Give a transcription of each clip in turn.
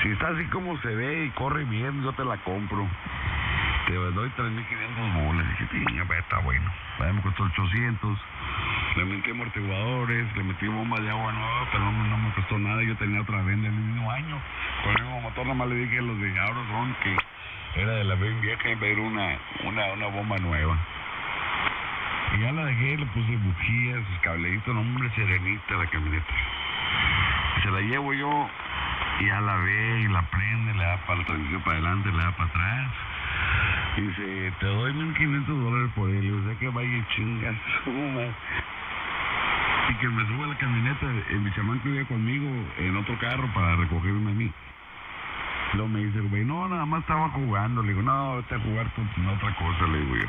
Si está así como se ve y corre bien, yo te la compro. Te doy 3,500 bolas. Dije, piña, está bueno. Me costó 800. Le metí amortiguadores, le metí bombas de agua nueva, pero no me costó nada. Yo tenía otra venda el mismo año. Con el mismo motor, nada más le dije a los de Auroson que era de la bien vieja y me dieron una bomba nueva. Y ya la dejé, le puse bujías, sus cablecitos, hombre, serenita la camioneta. Y se la llevo yo, y ya la ve y la prende, le da para la transmisión para adelante, le da para atrás. Y dice, te doy $1,500 por él. Y yo sé que vaya y chingas. Y que me sube a la camioneta, mi chamán que vive conmigo en otro carro para recogerme a mí. Luego me dice, güey, no, nada más estaba jugando. Le digo, no, vete a jugar con otra cosa, le digo yo.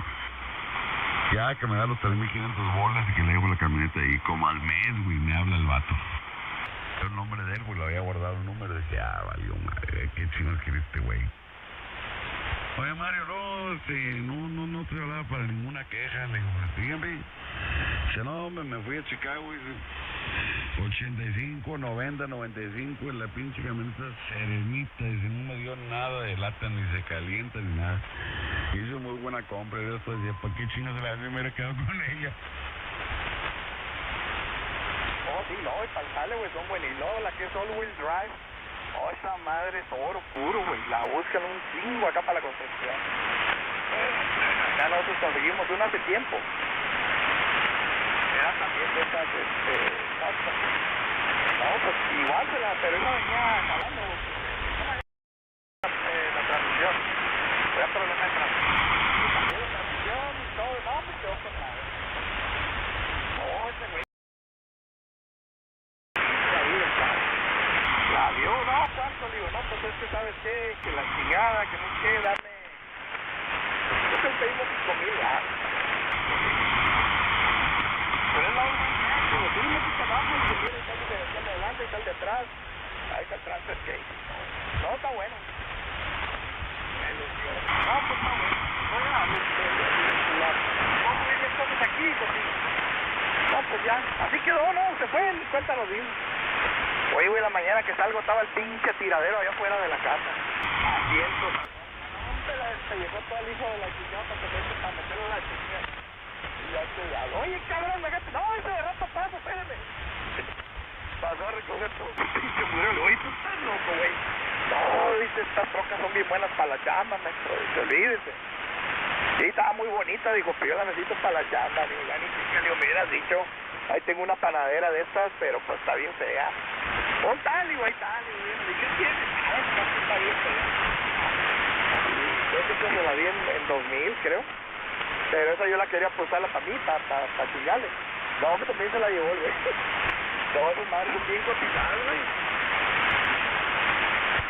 Ya que me da los 3,500 bolas y que le dejo la camioneta y como al mes, güey, me habla el vato. El nombre de él, güey, lo había guardado el número. Dije, valió madre, qué chino quiere este güey. Oye, Mario, no te hablaba para ninguna queja. Le digo, dígame. Dice, no, me fui a Chicago, dice, 85, 90, 95, en la pinche camioneta serenita, dice, no me dio nada de lata, ni se calienta, ni nada. Hizo muy buena compra, y después decía, ¿para qué chingas se la me hubiera quedado con ella? Oh, sí, no, y para el jale, güey, son buenas. Y luego la que es all-wheel drive, oh, esa madre es oro puro, güey, la buscan un chingo acá para la construcción. Acá nosotros conseguimos una hace tiempo. Era también de esas, no, pues igual pero esa venía jalando, la transmisión, era problema de transmisión, y cambió la transmisión y todo, no, pues quedó con nada. No, ese güey, la vio, no, ¿cuánto? Le digo, no, pues es que sabes qué, que la chingada, que no sé qué, dame, yo te pedimos 5,000 baros. Pero es la única, como tú le metes abajo, y se viene tal de adelante y tal de atrás, ahí está el transfer case. No, está bueno. No, pues está bueno. Vamos a ver las cosas aquí, pues sí. No, pues ya, así quedó, no, se fue, ni cuenta nos dimos. Hoy, güey, la mañana que salgo estaba el pinche tiradero allá afuera de la casa. Asientos. No, se llegó todo el hijo de la chingada para meterlo a la chingada. Oye, cabrón, no, ese de rato pasa, espérame. Pasó a recoger todo el pinche muro. Oye, tú estás loco, güey. No, dice, estas trocas son bien buenas para la chamba, maestro. Dice, olvídese. Sí, estaba muy bonita, dijo, pero yo la necesito para la chamba. Digo, ya ni siquiera le hubieras dicho, ahí tengo una panadera de estas, pero pues está bien fea. ¿Dónde está? Digo, ahí está. Digo, ¿qué tienes? Ah, está bien fea. Yo creo que se la di en 2000, creo. Pero esa yo la quería usarla para mí, para chingarle. No, que también se la llevó el güey. Todas esas madres son bien cotizadas,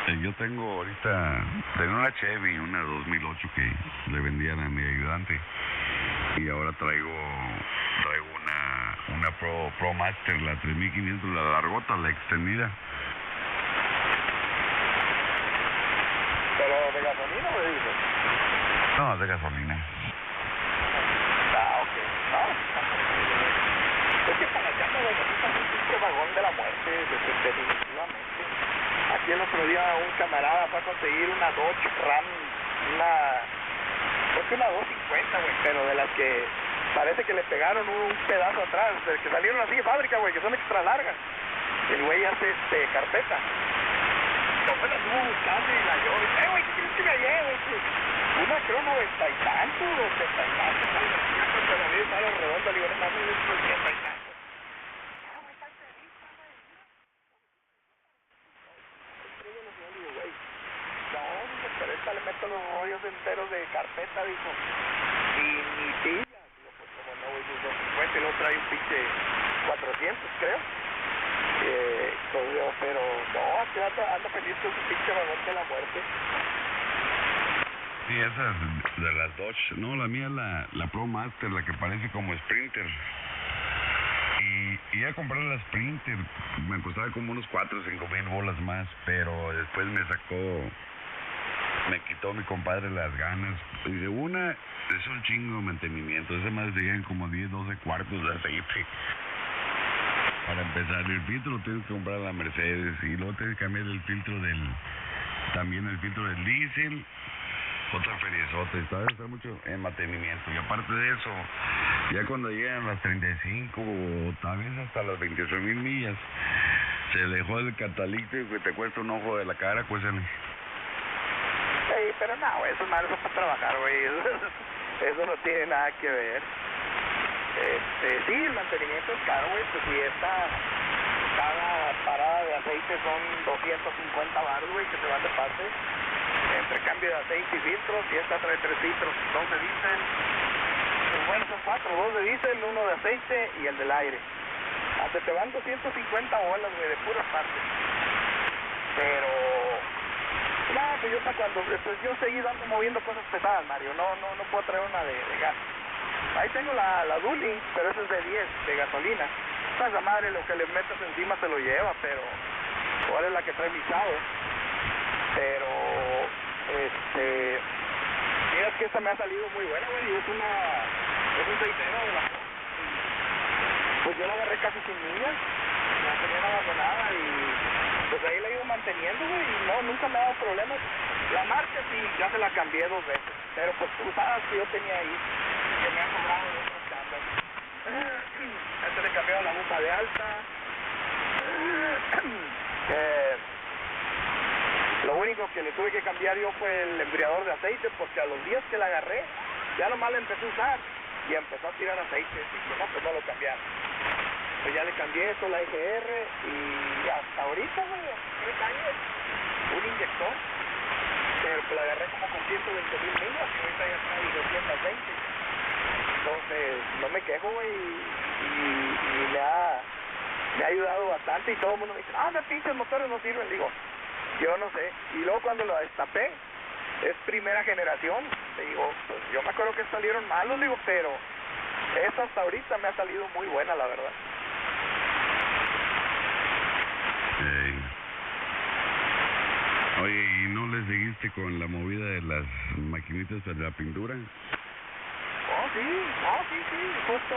güey. Yo tengo ahorita, tengo una Chevy, una 2008 que le vendían a mi ayudante. Y ahora traigo una Pro Master, la 3500, la largota, la extendida. ¿Pero de gasolina o de diésel? No, de gasolina. Es que para allá me necesita un pinche vagón de la muerte, definitivamente. Aquí el otro día un camarada fue a conseguir una Dodge Ram, creo que una 250, güey, pero de las que parece que le pegaron un pedazo atrás, de que salieron así de fábrica, güey, que son extra largas. El güey hace carpeta. Entonces la estuvo buscando y la yo, güey, ¿qué quieres que me lleve? Una creo 90 y tanto, 80 y tanto, ya cuando la vi estaba redonda, le digo, no mames, es 80 y tanto. No, pero esta le meto los rollos enteros de carpeta, dijo, y ni pilla. Digo, pues como no, güey, 250, y luego trae un pinche 400, creo. Pero no, aquí anda feliz con su pinche vagón de la muerte. Sí, esas de las Dodge, no, la mía es la Pro Master, la que parece como Sprinter. Y ya compré la Sprinter, me costaba como unos 4 o 5 mil bolas más, pero después me quitó mi compadre las ganas. Dice, una es un chingo de mantenimiento, esa más llegan como 10, 12 cuartos de aceite. Para empezar, el filtro lo tienes que comprar a la Mercedes y luego tienes que cambiar el filtro también el filtro del diésel, otra feriezota, y todavía está mucho en mantenimiento. Y aparte de eso, ya cuando llegan las 35 o tal vez hasta las 28,000 millas, se dejó el catalítico que te cuesta un ojo de la cara, pues en... Sí, pero no, güey, esos madres son para trabajar, güey. Eso no tiene nada que ver. Sí, el mantenimiento es caro, güey, pues si cada parada de aceite son 250 baros, güey, que se van de parte. Entre cambio de aceite y filtros, y esta trae 3 filtros, 2 de diésel. Pues bueno, son 4, 2 de diésel, 1 de aceite y el del aire. Hasta te van 250 bolas, güey, de puras partes. Pero... no, pues yo para cuando... pues yo seguí moviendo cosas pesadas, Mario. No puedo traer una de gas. Ahí tengo la Dually, pero esa es de 10, de gasolina. Esa madre lo que le metas encima se lo lleva, pero... ¿cuál es la que trae misado? Pero... mira, es que esta me ha salido muy buena, güey. Es un aceitero de la... pues yo la agarré casi sin millas. La tenía abandonada y... pues ahí la he ido manteniendo, güey, y no, nunca me ha dado problemas. La marca sí, ya se la cambié 2 veces, pero pues usadas que yo tenía ahí, que me han cobrado de otras chambas. Este le cambié la bomba de alta. Lo único que le tuve que cambiar yo fue el enfriador de aceite, porque a los días que la agarré, ya nomás la empecé a usar, y empezó a tirar aceite, y no, pues no lo cambiaron. Pues ya le cambié esto, la HF, y hasta ahorita, güey, 3 años, un inyector, pero pues la agarré como con 120,000 millas, y ahorita ya trae 220. Entonces, no me quejo, güey, y me ha ayudado bastante, y todo el mundo me dice, de pinches motores no sirven, digo, yo no sé. Y luego cuando lo destapé, es primera generación, te digo, pues yo me acuerdo que salieron malos, digo, pero esta hasta ahorita me ha salido muy buena, la verdad. Oye, ¿y no le seguiste con la movida de las maquinitas de la pintura? Sí, justo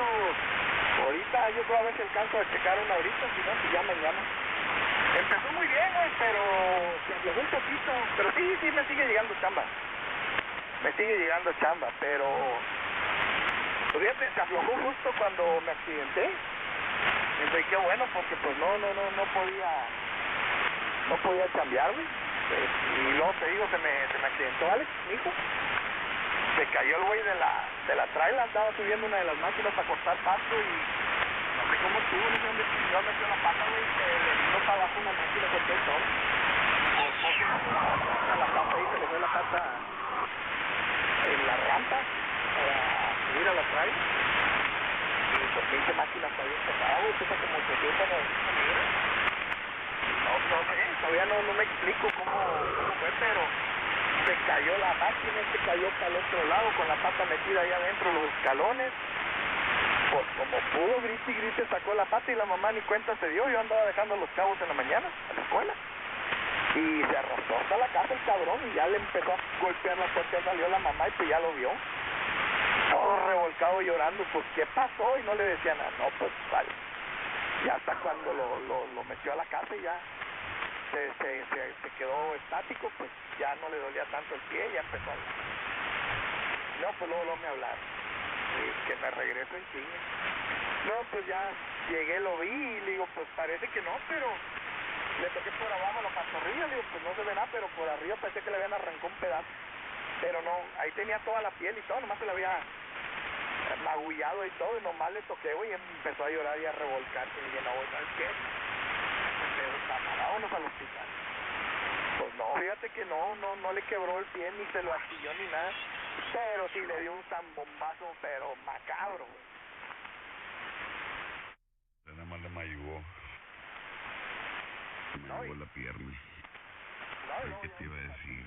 ahorita yo creo a ver si alcanzo a checar una ahorita, si no, pues ya mañana. Empezó muy bien, güey, pero se aflojó un poquito, pero sí me sigue llegando chamba, pero pues fíjate, se aflojó justo cuando me accidenté. Entonces qué bueno, porque pues no podía chambear, güey. Y luego te digo, se me accidentó Alex, mi hijo. Se cayó el güey de la trailer, andaba subiendo una de las máquinas para cortar pasto y no sé cómo estuvo, no sé dónde yo metió la pata, güey, se le vino para abajo una máquina con todo el sol. La pata ahí, se le fue la pata en la rampa para subir a la trailer. Y pues 20 máquinas está bien pesada, güey, pesa como 890 libras. No sé, todavía no me explico cómo fue, pero se cayó la máquina, se cayó para el otro lado con la pata metida ahí adentro de los escalones. Pues como pudo, grite y grite, sacó la pata y la mamá ni cuenta se dio. Yo andaba dejando los cabos en la mañana a la escuela y se arrastró hasta la casa el cabrón y ya le empezó a golpear la puerta, salió la mamá y pues ya lo vio. Todo revolcado llorando, pues ¿qué pasó? Y no le decía nada, no, pues vale. Y hasta cuando lo metió a la casa y ya se quedó estático, pues ya no le dolía tanto el pie, ya empezó a hablar. No, pues luego me hablaron, que me regreso en chinga. No, pues ya llegué, lo vi y le digo, pues parece que no, pero le toqué por abajo la pantorrilla, le digo, pues no se ve nada, pero por arriba pensé que le habían arrancado un pedazo. Pero no, ahí tenía toda la piel y todo, nomás se le había magullado y todo, y nomás le toqué, güey, y empezó a llorar y a revolcarse. Y dije, no, ¿sabes qué? Vámonos al hospital. Pues no, fíjate que no le quebró el pie, ni se lo astilló ni nada, pero sí le dio un zambombazo, pero macabro, güey. Nada más le mayugó. Me mayugó la pierna. ¿Qué te iba a decir?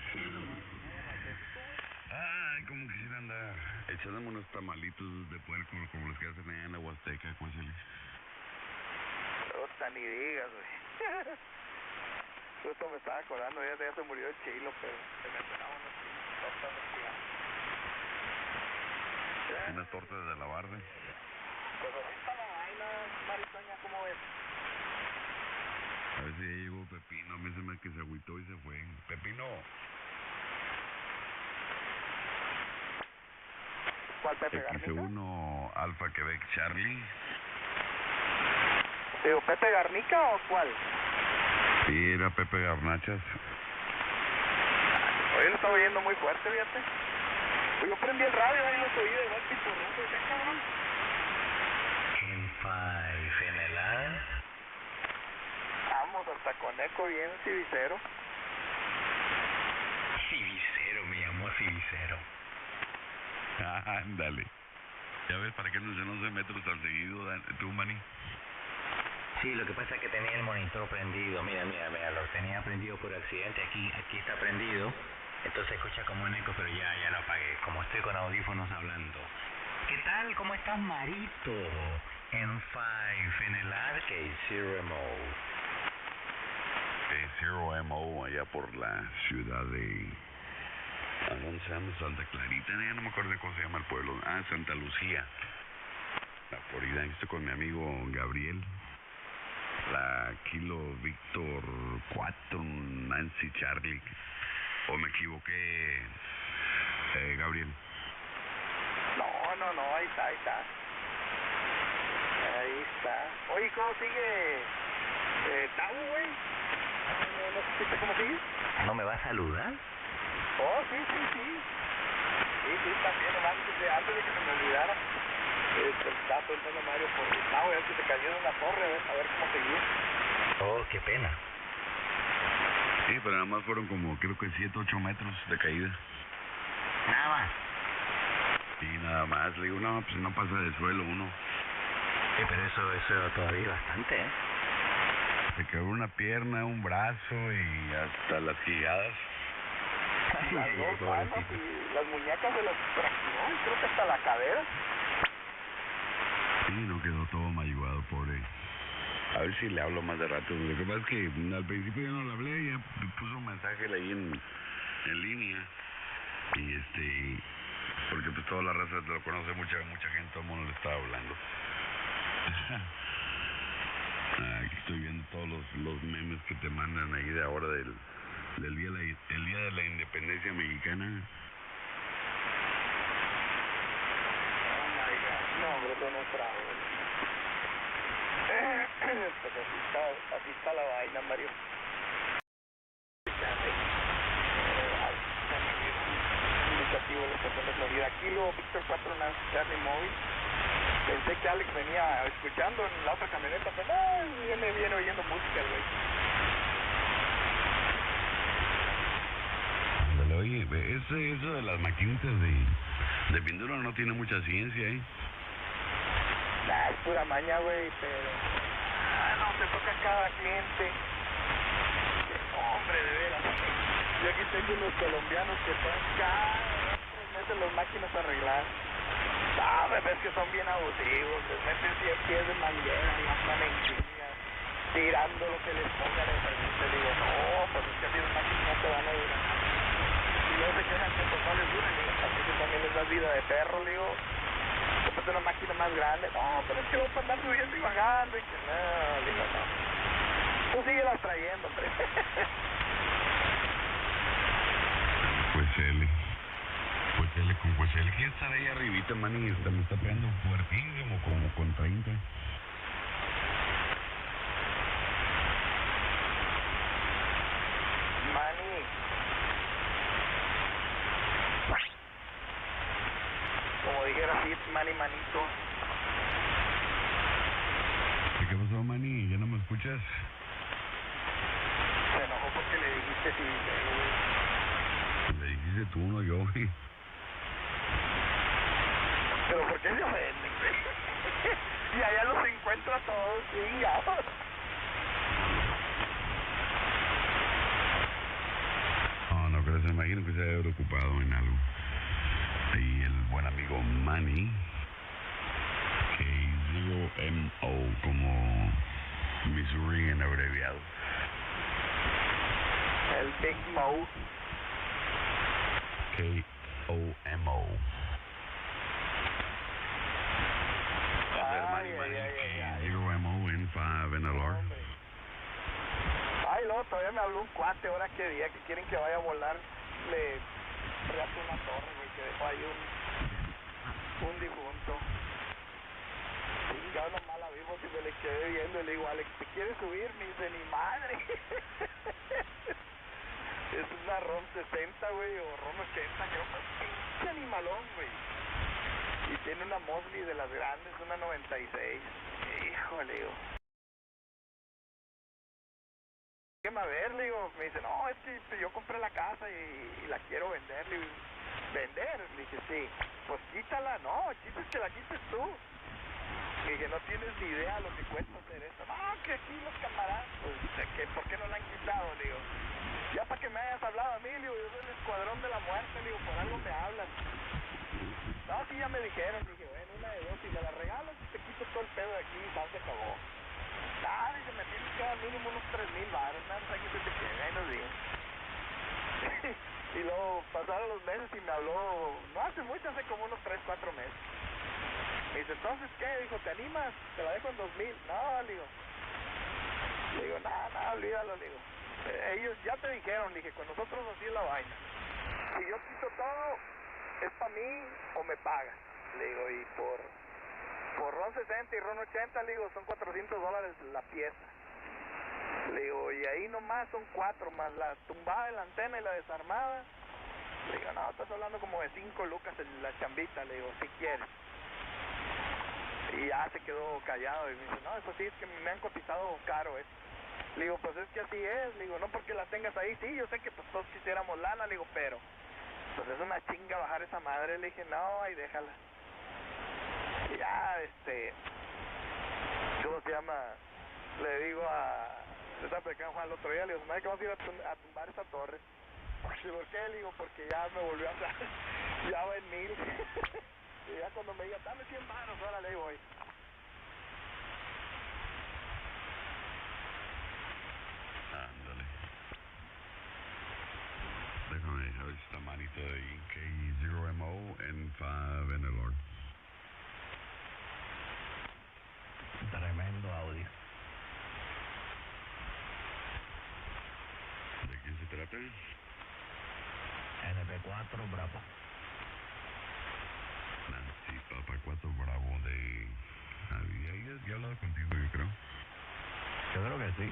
Ay, como quisiera andar echándome unos tamalitos de puerco como los que hacen allá en la Huasteca, ¿cómo se les? Ni digas, güey. Justo me estaba acordando, ya se murió el chilo, pero se me pegaban unas tortas de unas tortas de la barra. Pues ahorita la vaina, Marisoña, ¿cómo ves? A ver si ya llegó Pepino, a mí se me que se agüitó y se fue. Pepino. ¿Cuál Pepe Garnica? X1 Alfa Quebec Charlie. ¿Digo Pepe Garnica o cuál? Sí, era Pepe Garnachas. Hoy lo estaba oyendo muy fuerte, fíjate. Pues yo prendí el radio y los oí de igual tipo ruso. ¿Qué cabrón? En 5 en el ar. Vamos, hasta con eco bien civicero. Civicero, me llamó Civicero. Ándale. Ya ves, ¿para qué no se 11 metros al seguido, tú, Manny? Sí, lo que pasa es que tenía el monitor prendido. Mira, lo tenía prendido por accidente. Aquí está prendido. Entonces escucha como un eco, pero ya lo apagué. Como estoy con audífonos hablando. ¿Qué tal? ¿Cómo estás, Marito? En 5 en el arcade, Zero MO. Zero MO, allá por la ciudad de... ¿A dónde se llama? Santa Clarita, ya no me acuerdo de cómo se llama el pueblo. Ah, Santa Lucía, la Florida. Estoy con mi amigo Gabriel. La Kilo Víctor 4 Nancy Charlie. ¿O me equivoqué, Gabriel? No, ahí está. Ahí está. Oye, ¿cómo sigue Tau, güey? ¿No supiste cómo sigue? ¿No me va a saludar? Oh, sí. Sí, también, nomás antes de que se me olvidara. Estaba preguntando a Mario por el Tau, que se cayó en la torre, a ver cómo seguía. Oh, qué pena. Sí, pero nada más fueron como, creo que 7, 8 metros de caída. Nada más. Sí, nada más. Le digo, no, pues no pasa de suelo uno. Sí, pero eso todavía bastante, ¿eh? Se quebró una pierna, un brazo y hasta las gigadas. Las dos manos y las muñecas de las fracturó, y creo que hasta la cadera. Sí, no quedó todo mayugado, pobre. A ver si le hablo más de rato. Lo que pasa es que al principio yo no le hablé, ya puso un mensaje ahí en línea. Y porque pues toda la raza lo conoce, mucha gente, todo el mundo le está hablando. Aquí estoy viendo todos los memes que te mandan ahí de ahora del día de la independencia mexicana. Oh my God, no, hombre, eso no es bravo. Pues así está la vaina, Mario. Indicativo de la estación de Florida. Kilo Víctor 4 Nancy Charlie Móvil. Pensé que Alex venía escuchando en la otra camioneta, pero no, viene oyendo música, güey. Ándale, oye, eso de las maquinitas de pintura no tiene mucha ciencia, ¿eh? Es pura maña, güey, pero... no, te toca a cada cliente. Hombre, de veras. Yo aquí tengo unos colombianos que están cada 3 meses las máquinas a arreglar. No, me ves que son bien abusivos, les meten 100 pies de manguera y andan en chinga, tirando lo que les pongan en frente. Le digo, no, pues es que así las máquinas no te van a durar. Y luego se quejan que pues no les duran, le digo, así que también les das vida de perro, le digo, cómprate una máquina más grande. No, pero es que voy a andar subiendo y bajando, y que no, le digo, no. Tú síguelas trayendo, hombre. Pues él quiere estar ahí arribita, man, y me está pegando fuertísimo, como con 30. Manny. Como dijera así, manito. ¿Qué pasó, Manny? ¿Ya no me escuchas? Se enojó porque le dijiste si... Le dijiste tú, no yo, güey. Pero ¿por qué se ofenden? Y allá los encuentro a todos chingados. No creo, se imagino que se haya preocupado en algo. Ahí el buen amigo Manny, K0MO, como Missouri en abreviado. El Big Mo. K-O-M-O. Ay, K0MO en 5 en el R. Ay, luego todavía me habló un cuate ahora que día que quieren que vaya a volar. Le reato una torre, güey, que dejó ahí un difunto. Chingado, nomás la vimos y me le quedé viendo y le digo, Alex, ¿te quieres subir? Me dice, ni madre. Es una ROM 60, güey, o ROM 80, creo que es pinche animalón, güey. Y tiene una Mosley de las grandes, una 96. Híjole, digo. ¿Qué me a ver? Le digo, me dice, no, es que yo compré la casa y la quiero vender. Le digo, ¿vender? Le dije, sí. Pues quítala, no, chistes que la quites tú. Le dije, no tienes ni idea lo que cuesta hacer esto. No, que aquí los camaradas, pues, que ¿por qué no la han quitado? Le digo, ya para que me hayas hablado a mí, le digo, yo soy el escuadrón de la muerte, le digo, por algo me hablan. No, sí, ya me dijeron, le dije, bueno, una de dos, si me la regalas, te quito todo el pedo de aquí y se acabó. Ah, dice, me tienes que dar mínimo unos 3,000 baros, nada más aquí se te queda, ahí nos digo. Y luego pasaron los meses y me habló, no hace mucho, hace como unos 3, 4 meses. Me dice, entonces, ¿qué? Dijo, ¿te animas? Te la dejo en 2,000. No, le digo, nada, olvídalo, le digo. Ellos ya te dijeron, le dije, con nosotros así es la vaina. Si yo quito todo, es para mí o me pagas. Le digo, y por RON 60 y RON 80, le digo, son $400 la pieza. Le digo, y ahí nomás son 4, más la tumbada de la antena y la desarmada. Le digo, no, estás hablando como de 5 lucas en la chambita. Le digo, si quieres. Y ya se quedó callado y me dice, no, eso sí, es que me han cotizado caro esto. Le digo, pues es que así es. Le digo, no porque la tengas ahí, sí, yo sé que pues todos quisiéramos lana. Le digo, pero pues es una chinga bajar esa madre. Le dije, no, ahí déjala. Y ya, ¿cómo se llama? Le digo estaba platicando Juan el otro día, le digo, madre, que vamos a ir a tumbar esa torre. Y ¿por qué? Le digo, porque ya me volvió a hablar, ya va en 1,000. Y ya cuando me diga, dame 100 manos, órale, ahí voy. Ándale. Déjame, a ver si está manito de K0MO en 5 en el Lord. Tremendo audio. ¿De quién se trata? NP4 Bravo. Nancy, Papa 4 Bravo de... ya he hablado contigo, yo creo. Yo creo que sí.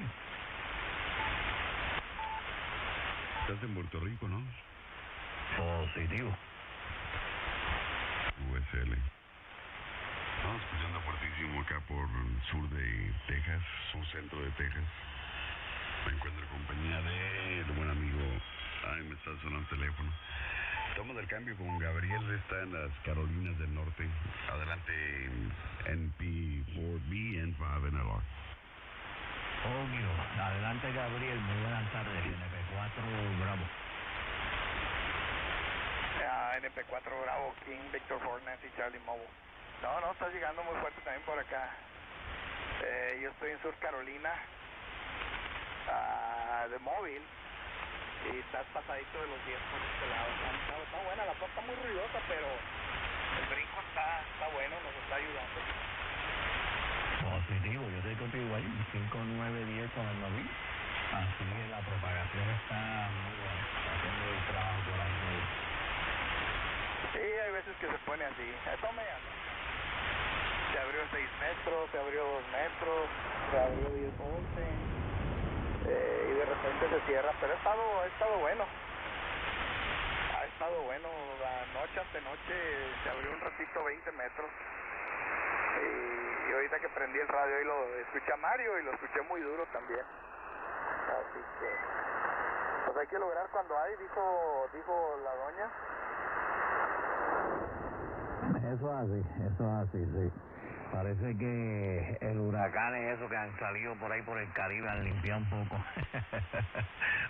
Estás en Puerto Rico, ¿no? Positivo. USL. Estamos escuchando fuertísimo acá por el sur de Texas, sur centro de Texas. Me encuentro en compañía del buen amigo. Ay, me está sonando el teléfono. Estamos del cambio con Gabriel, está en las Carolinas del Norte. Adelante en NP4B and 5 en el Lord. Obvio. Adelante, Gabriel. Muy buenas tardes. NP4 Bravo. NP4 Bravo, King, Victor Ford, Nancy, Charlie Mobile. No, está llegando muy fuerte también por acá. Yo estoy en Sur Carolina, de móvil, y estás pasadito de los 10 por este lado. Está buena, la cosa está muy ruidosa, pero el brinco está bueno, nos está ayudando. Positivo, yo estoy contigo ahí, 5-9-10 con el móvil. Así que la propagación está muy buena, haciendo el trabajo por ahí. Sí, hay veces que se pone así. Eso me llama. Se abrió 6 metros, se abrió 2 metros, se abrió 10, 11. Y de repente se cierra, pero ha estado bueno. Ha estado bueno. La noche ante noche se abrió un ratito 20 metros. Y ahorita que prendí el radio y lo escuché a Mario y lo escuché muy duro también. Así que pues hay que lograr cuando hay, dijo la doña. Eso es así, sí. Parece que el huracán es eso que han salido por ahí por el Caribe, han limpiado un poco.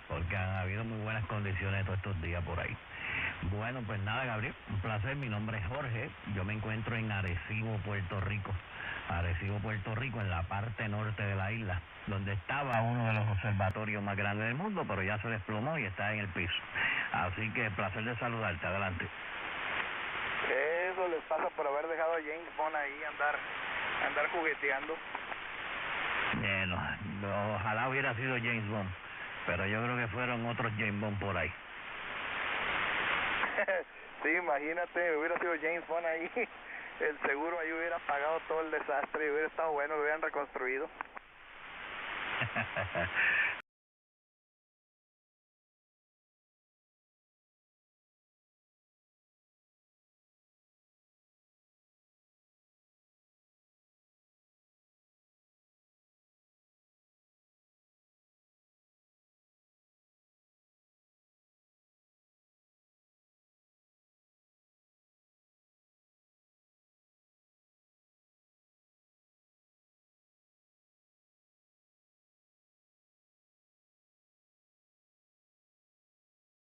Porque han habido muy buenas condiciones todos estos días por ahí. Bueno, pues nada, Gabriel, un placer. Mi nombre es Jorge. Yo me encuentro en Arecibo, Puerto Rico. Arecibo, Puerto Rico, en la parte norte de la isla, donde estaba uno de los observatorios más grandes del mundo, pero ya se desplomó y está en el piso. Así que placer de saludarte. Adelante. Eso les pasa por haber dejado a James Bond ahí andar jugueteando. Bueno, ojalá hubiera sido James Bond, pero yo creo que fueron otros James Bond por ahí. Sí, imagínate, hubiera sido James Bond ahí el seguro ahí hubiera pagado todo el desastre y hubiera estado bueno, lo hubieran reconstruido.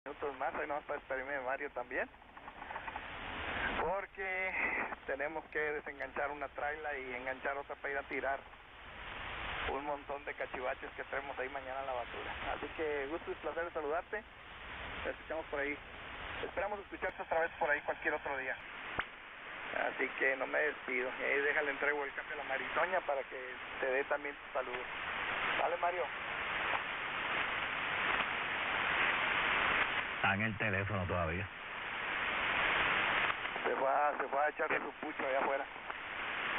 Minutos más, ahí nomás para despedirme de Mario también, porque tenemos que desenganchar una traila y enganchar otra para ir a tirar un montón de cachivaches que traemos ahí mañana a la basura. Así que gusto y placer de saludarte, te escuchamos por ahí, esperamos escucharte otra vez por ahí cualquier otro día. Así que no me despido, y ahí déjale entrego el café a la Marisoña para que te dé también tus saludos. Dale, Mario. Está en el teléfono todavía. Se fue a echarse su pucho allá afuera.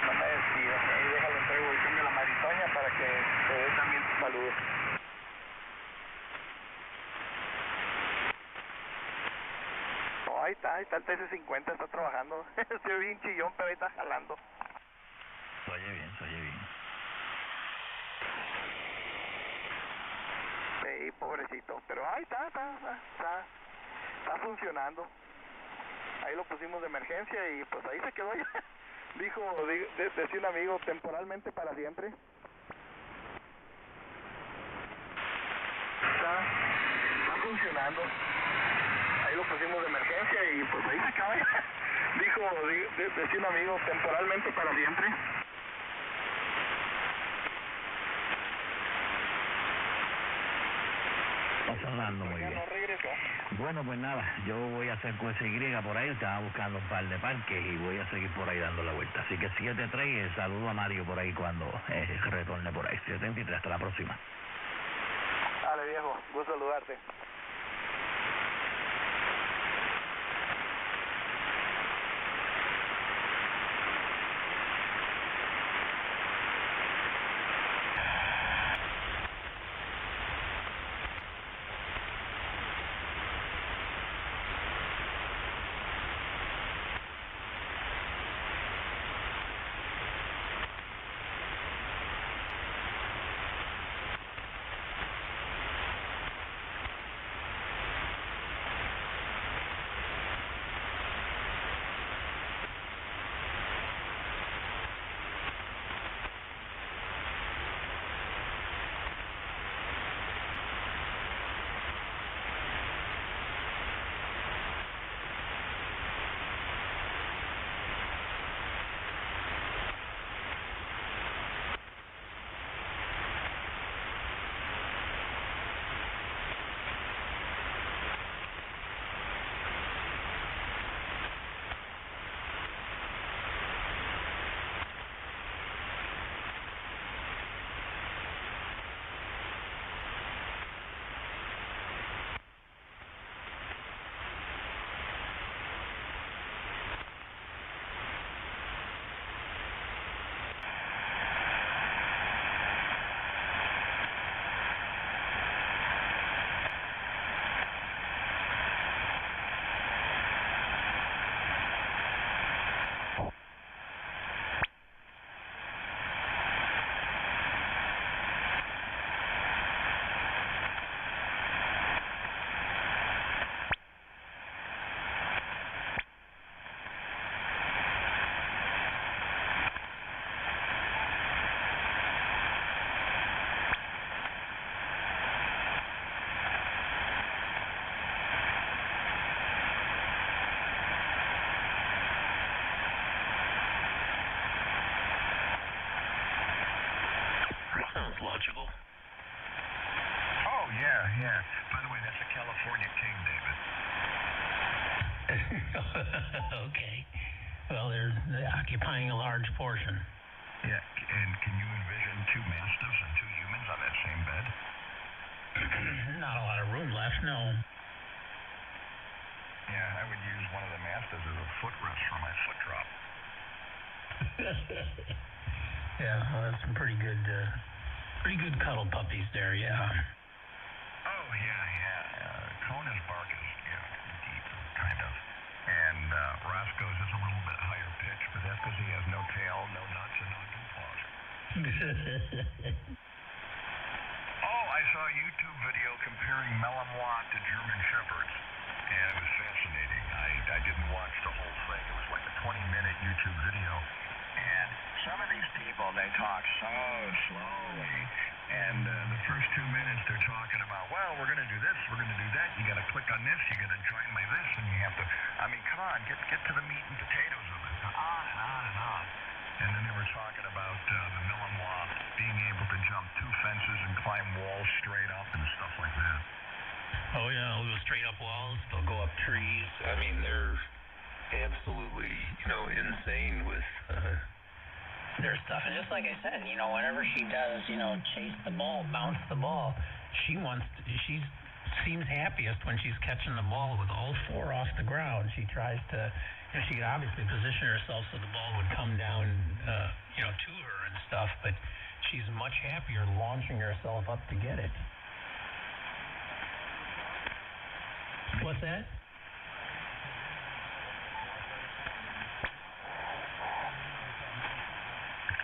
No me despido, ahí déjale entrego el cambio a la Marisoña para que te dé también tus saludos. No, ahí está el TC-50, está trabajando. Se ve bien chillón, pero ahí está jalando. Se oye bien. Sí, pobrecito, pero ahí está funcionando. Ahí lo pusimos de emergencia y pues ahí se quedó ya. Decía un amigo, temporalmente para siempre. Está funcionando. Ahí lo pusimos de emergencia y pues ahí se acaba ya. Decía un amigo, temporalmente para siempre. Está sonando muy bien. No regresó. Bueno, pues nada, yo voy a hacer QSY por ahí, estaba buscando un par de parques y voy a seguir por ahí dando la vuelta. Así que 7-3, saludo a Mario por ahí cuando retorne por ahí. 7-3, hasta la próxima. Dale, viejo, gusto saludarte. Logical. Oh, yeah. By the way, that's a California king, David. Okay. Well, they're occupying a large portion. Yeah, and can you envision 2 mastiffs and 2 humans on that same bed? Not a lot of room left, no. Yeah, I would use one of the mastiffs as a footrest for my foot drop. Yeah, well, that's some pretty good cuddle puppies there, yeah. Oh, yeah. Conan's bark is, deep, kind of. And Roscoe's is a little bit higher pitched, but that's because he has no tail, no nuts, and no dew claws. Oh, I saw a YouTube video comparing Malinois to German Shepherds, and it was fascinating. I didn't watch the whole thing. It was like a 20-minute YouTube video. And some of these people, they talk so slowly. And the first 2 minutes, they're talking about, well, we're going to do this, we're going to do that. You got to click on this, you got to join my this, and you have to, come on, get to the meat and potatoes of it. On and on and on. And then they were talking about the Malinois being able to jump 2 fences and climb walls straight up and stuff like that. Oh, yeah, they'll go straight up walls, they'll go up trees. I mean, they're absolutely, insane with their stuff. And just like I said, whenever she does, chase the ball, bounce the ball, she seems happiest when she's catching the ball with all 4 off the ground. She tries to, she could obviously position herself so the ball would come down, to her and stuff, but she's much happier launching herself up to get it. What's that?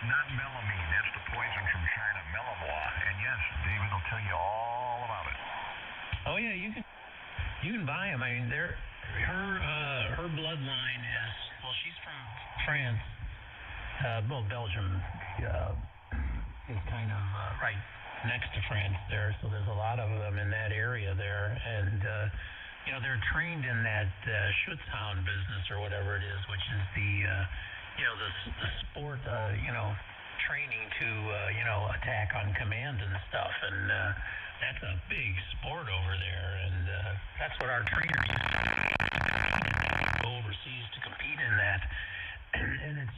Not melamine, that's the poison from China, Malinois. And yes, David will tell you all about it. Oh yeah, you can buy them. I mean, her bloodline is, well, she's from France. Belgium is kind of right next to France there, so there's a lot of them in that area there, and they're trained in that Schutzhound business or whatever it is, which is the sport, training to, attack on command and stuff. And that's a big sport over there. And that's what our trainers used to go overseas to compete in that. And it's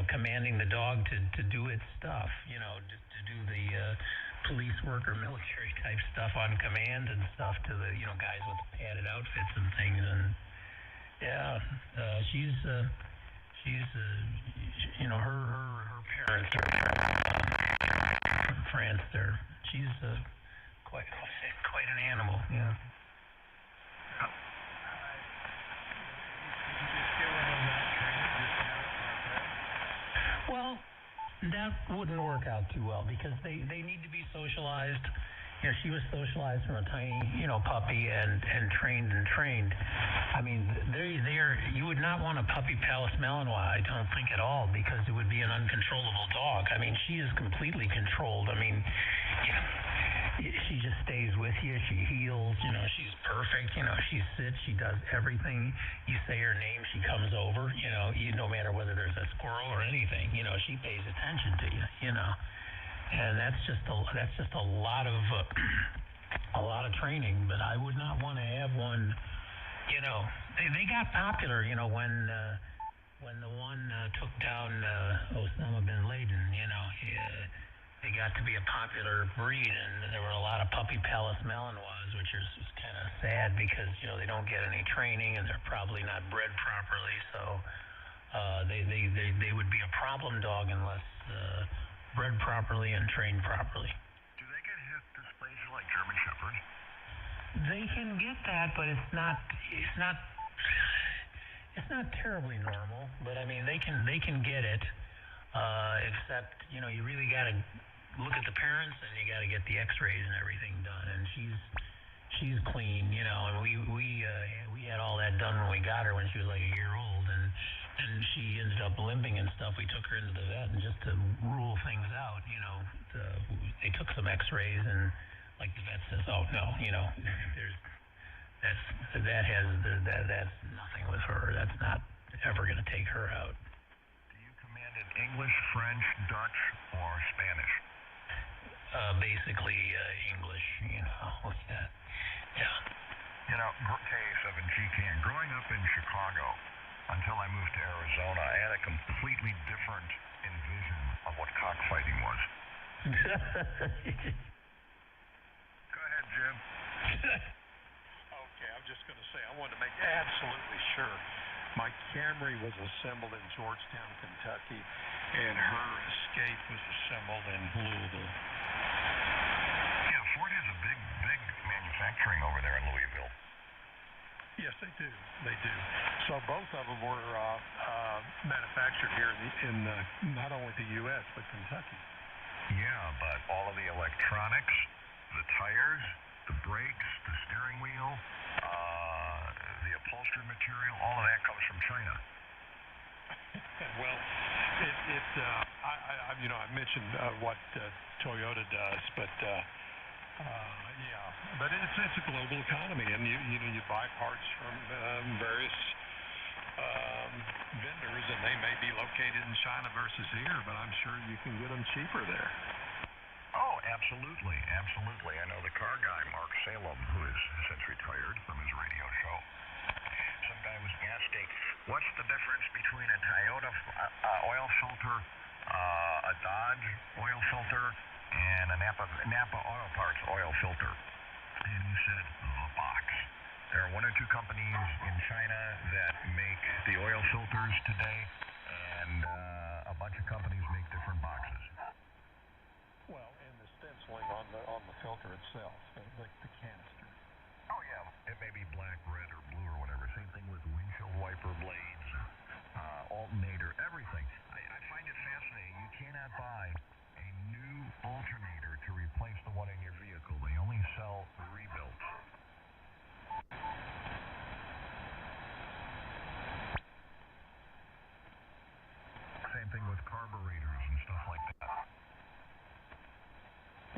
commanding the dog to do its stuff, to do the police work or military type stuff on command and stuff to the, guys with the padded outfits and things. And yeah, she's her parents are from France there. She's quite an animal. Yeah. Well, that wouldn't work out too well because they need to be socialized. She was socialized from a tiny, puppy and trained. I mean, you would not want a puppy Pallas Malinois, I don't think at all, because it would be an uncontrollable dog. I mean, she is completely controlled. I mean, she just stays with you. She heals. She's perfect. She sits. She does everything. You say her name, she comes over. No matter whether there's a squirrel or anything. She pays attention to you. And that's just a lot of training. But I would not want to have one. They got popular. When the one took down Osama bin Laden. They got to be a popular breed, and there were a lot of puppy Pallas Malinois, which is kind of sad because they don't get any training and they're probably not bred properly. So they would be a problem dog unless bred properly and trained properly. Do they get hip dysplasia like German Shepherds? They can get that, but it's not terribly normal. But I mean, they can get it. Except you really got to look at the parents and you got to get the X-rays and everything done. And she's clean, and we had all that done when we got her when she was like a year old, and she ended up limping and stuff. We took her into the vet and just to rule things out, they took some X-rays and like the vet says, oh no, that's nothing with her. That's not ever going to take her out. Do you command in English, French, Dutch, or Spanish? Basically English, Yeah. K7GKN. Growing up in Chicago, until I moved to Arizona, I had a completely different envision of what cockfighting was. Go ahead, Jim. Okay, I'm just going to say I wanted to make absolutely sure My Camry was assembled in Georgetown, Kentucky, and her Escape was assembled in Louisville. Yeah, Ford has a big manufacturing over there in Louisville. Yes, they do. They do. So both of them were manufactured here in not only the U.S. but Kentucky. Yeah, but all of the electronics, the tires, the brakes, the steering wheel, the upholstery material, all of that comes from China. Well, I mentioned what Toyota does, but but it's a global economy, and you buy parts from various vendors, and they may be located in China versus here, but I'm sure you can get them cheaper there. Oh, absolutely, absolutely. I know the car guy, Mark Salem, who has since retired from his radio show. Some guy was asking, what's the difference between a Toyota oil filter, a Dodge oil filter, and a Napa Auto Parts oil filter? And he said, the box. There are one or two companies in China that make the oil filters today, and a bunch of companies make different boxes. Well, and the stenciling on the filter itself, the canister. Oh, yeah. It may be black, red, or blue, or whatever. Same thing with windshield wiper blades, alternator, everything. I find it fascinating. You cannot buy a new alternator to replace the one in your vehicle. They only sell rebuilt. Same thing with carburetors and stuff like that.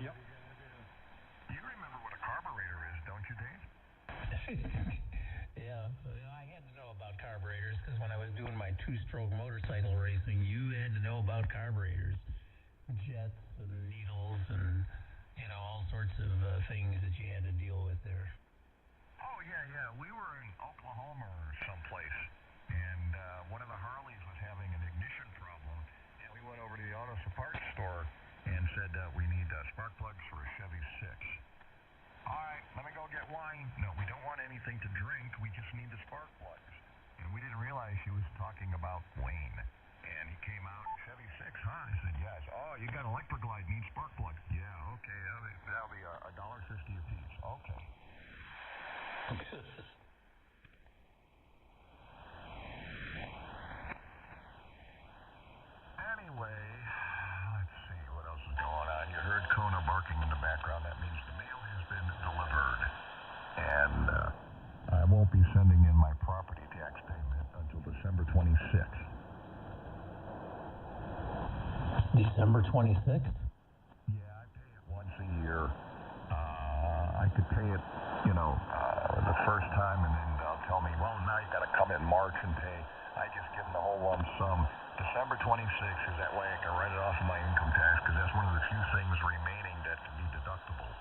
Yep. You remember what a carburetor is, don't you, Dave? Yeah, I had to know about carburetors because when I was doing my two-stroke motorcycle racing, you had to know about carburetors, jets and needles and, all sorts of things that you had to deal with there. Oh, yeah. We were in Oklahoma or someplace, and one of the Harleys was having an ignition problem, and we went over to the auto parts store and said, we need spark plugs for a Chevy 6. All right, let me go get wine. No, we don't want anything to drink. We just need the spark plugs. And we didn't realize she was talking about Wayne. And he came out, Chevy 6, huh? I said, yes. Oh, you got electric glide, need spark plugs. Yeah, okay, that'll be $1.50 a piece. Okay. Anyway, let's see what else is going on. You heard Kona barking in the background. That means the mail has been delivered. And I won't be sending in my property tax payment until December 26th. December 26th? Yeah, I pay it once a year. I could pay it, the first time, and then they'll tell me, well, now you got to come in March and pay. I just give them the whole lump sum. December 26th is that way I can write it off of my income tax, because that's one of the few things remaining that can be deductible.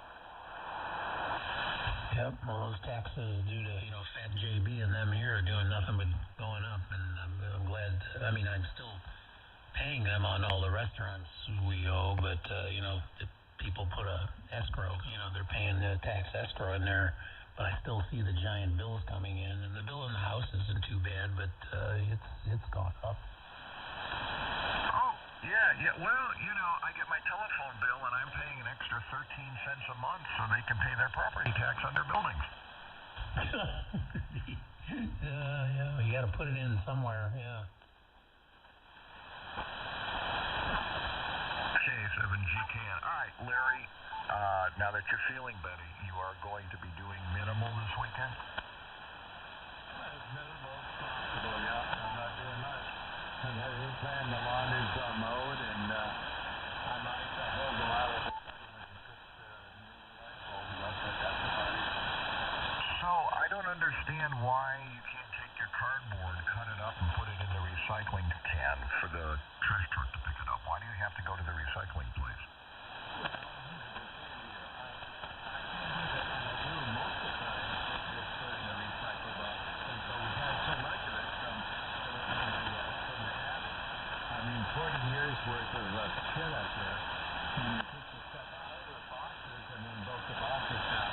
Yep, well, those taxes due to, Fat JB and them here are doing nothing but going up, and I'm glad, I'm still paying them on all the restaurants we owe, but, if people put a escrow, they're paying the tax escrow in there, but I still see the giant bills coming in, and the bill in the house isn't too bad, but it's gone up. Oh, yeah, well, I get my telephone bill, and I'm paying an extra 13 cents a month so they can pay their property tax on their buildings. Yeah, you got to put it in somewhere, yeah. K7GKN. All right, Larry, now that you're feeling better, you are going to be doing minimal this weekend? As minimal as possible, yeah. I'm not doing much. And we're planning the lawn is mowed, and I might hold a lot of it. So, I don't understand why you can't take your cardboard, cut it up, and put it in the recycling can for the trash truck to pick it up. Why do you have to go to the recycling place? Worth of shit up there. And you put the stuff out of the boxes and then both the boxes out.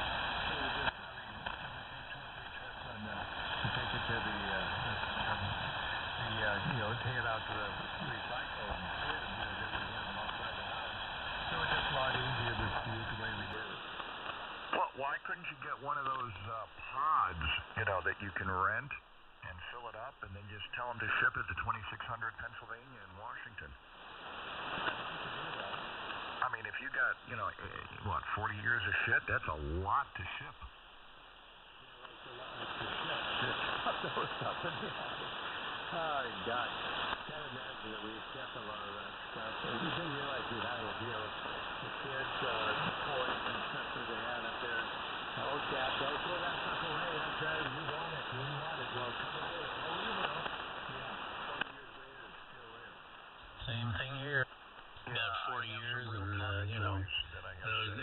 So we just take 2 or 3 trips to take it to the take it out to the recycle and then we have them outside the house. So it's just a lot easier to do it the way we did it. Well, why couldn't you get one of those pods, that you can rent and fill it up and then just tell them to ship it to 2600 Pennsylvania and Washington? I mean, if you got, 40 years of shit, that's a lot to ship. Oh, God. Can't imagine that we kept a lot of that stuff. You didn't realize we had it, the kids, the toys and stuff that they had up there. Oh, Dad, don't throw that stuff away. That's right. You want it. You want it. Well, come and get it. Oh, you will. Yeah. 40 years later, it's still there. Same thing here. About 40 years, and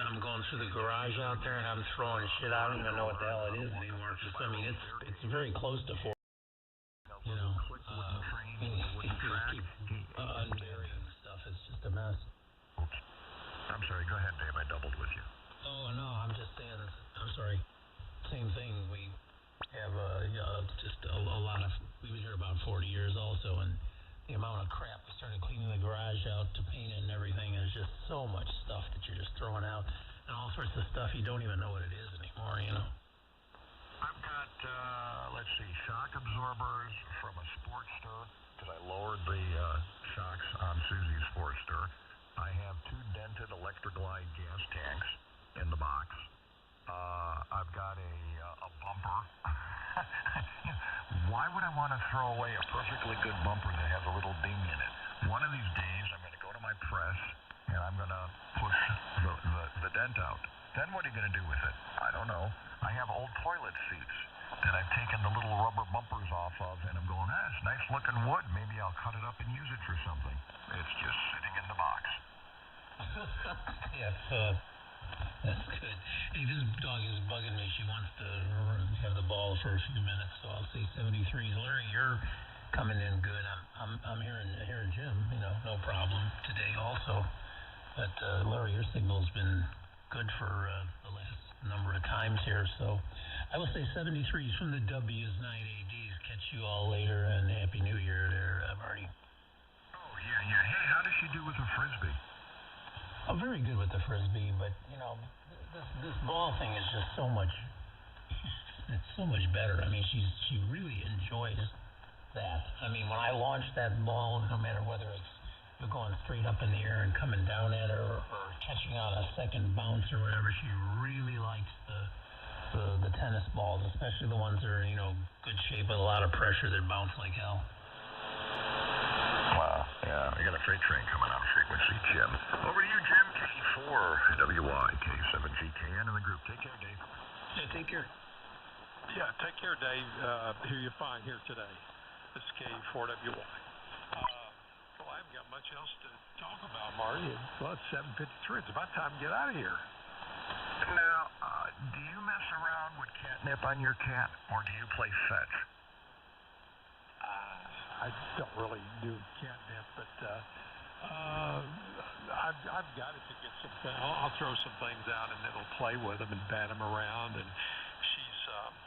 I'm going through the garage out there, and I'm throwing shit. I don't even know what the hell it is anymore. I mean, it's very close to 40. Unburying stuff. It's just a mess. I'm sorry. Go ahead, Dave. I doubled with you. Oh no, I'm just saying. I'm sorry. Same thing. We have just a lot of. We've been here about 40 years also, and the amount of crap we started cleaning the garage out to paint it and everything is just so much stuff that you're just throwing out, and all sorts of stuff you don't even know what it is anymore. I've got, shock absorbers from a Sportster, because I lowered the shocks on Susie's Sportster. I have 2 dented Electroglide gas tanks in the box. I've got a bumper. Why would I want to throw away a perfectly good bumper that has a little ding in it? One of these days, I'm going to go to my press, and I'm going to push the dent out. Then what are you going to do with it? I don't know. I have old toilet seats that I've taken the little rubber bumpers off of, and I'm going, it's nice looking wood. Maybe I'll cut it up and use it for something. It's just sitting in the box. Yes, that's good. Hey, this dog is bugging me. She wants to have the ball for a few minutes, so I'll say 73s. Larry, you're coming in good. I'm hearing Jim. No problem today also. But Larry, your signal's been good for the last number of times here, so I will say 73s from the W's 9ADs. Catch you all later, and Happy New Year there, Marty. Oh, yeah. Hey, how does she do with a Frisbee? Oh, very good with the Frisbee, but, this ball thing is just so much, it's so much better. I mean, she really enjoys that. I mean, when I launch that ball, no matter whether it's going straight up in the air and coming down at her or catching on a second bounce or whatever, she really likes the tennis balls, especially the ones that are, good shape with a lot of pressure that bounce like hell. Wow, yeah, I got a freight train coming out of frequency, Jim. Over to you, Jim. K4WY, K7GKN in the group. Take care, Dave. Yeah, take care. Yeah, take care, Dave. Hear you fine here today. This is K4WY. I haven't got much else to talk about, Marty. Well, it's 7:53. It's about time to get out of here. Now, do you mess around with catnip on your cat, or do you play fetch? I don't really do catnip, but I've got it to get some things. I'll throw some things out, and it'll play with them and bat them around. And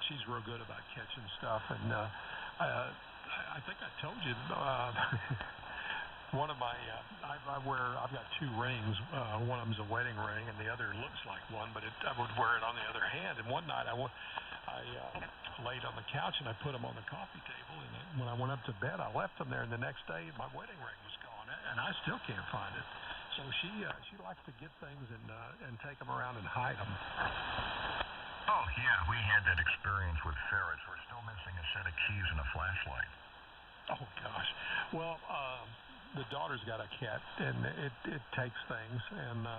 she's real good about catching stuff. And I think I told you. One of my, I've got 2 rings. One of them's a wedding ring, and the other looks like one, but I would wear it on the other hand. And one night I laid on the couch and I put them on the coffee table. And when I went up to bed, I left them there. And the next day, my wedding ring was gone, and I still can't find it. So she likes to get things and take them around and hide them. Oh yeah, we had that experience with ferrets. We're still missing a set of keys and a flashlight. Oh gosh. Well, the daughter's got a cat, and it takes things. And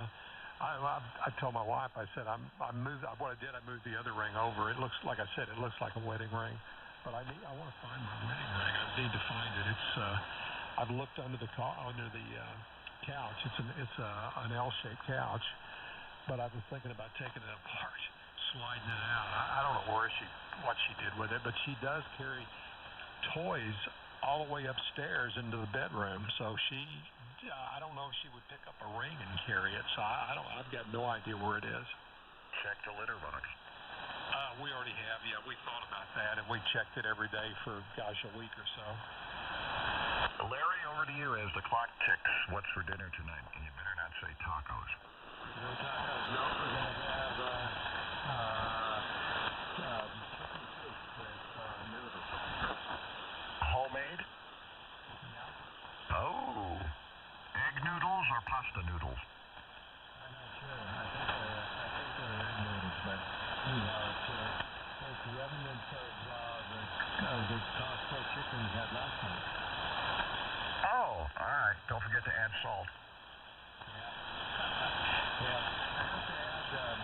I told my wife, I said, I moved the other ring over. It looks like I said, it looks like a wedding ring, but I want to find my wedding ring. I need to find it. It's I've looked under the couch. It's an L-shaped couch, but I was thinking about taking it apart, sliding it out. I don't know what she did with it, but she does carry toys all the way upstairs into the bedroom. So I don't know if she would pick up a ring and carry it. So I've got no idea where it is. Check the litter box. We already have. Yeah, we thought about that, and we checked it every day for, a week or so. Larry, over to you as the clock ticks. What's for dinner tonight? And you better not say tacos. No tacos. No, we're going to have chicken soup with noodles. Homemade? Yeah. Oh. Egg noodles or pasta noodles? I'm not sure. I think they're egg noodles, but it's remnants of the Costco chicken we had last night. Oh, all right. Don't forget to add salt. Yeah. I have to add,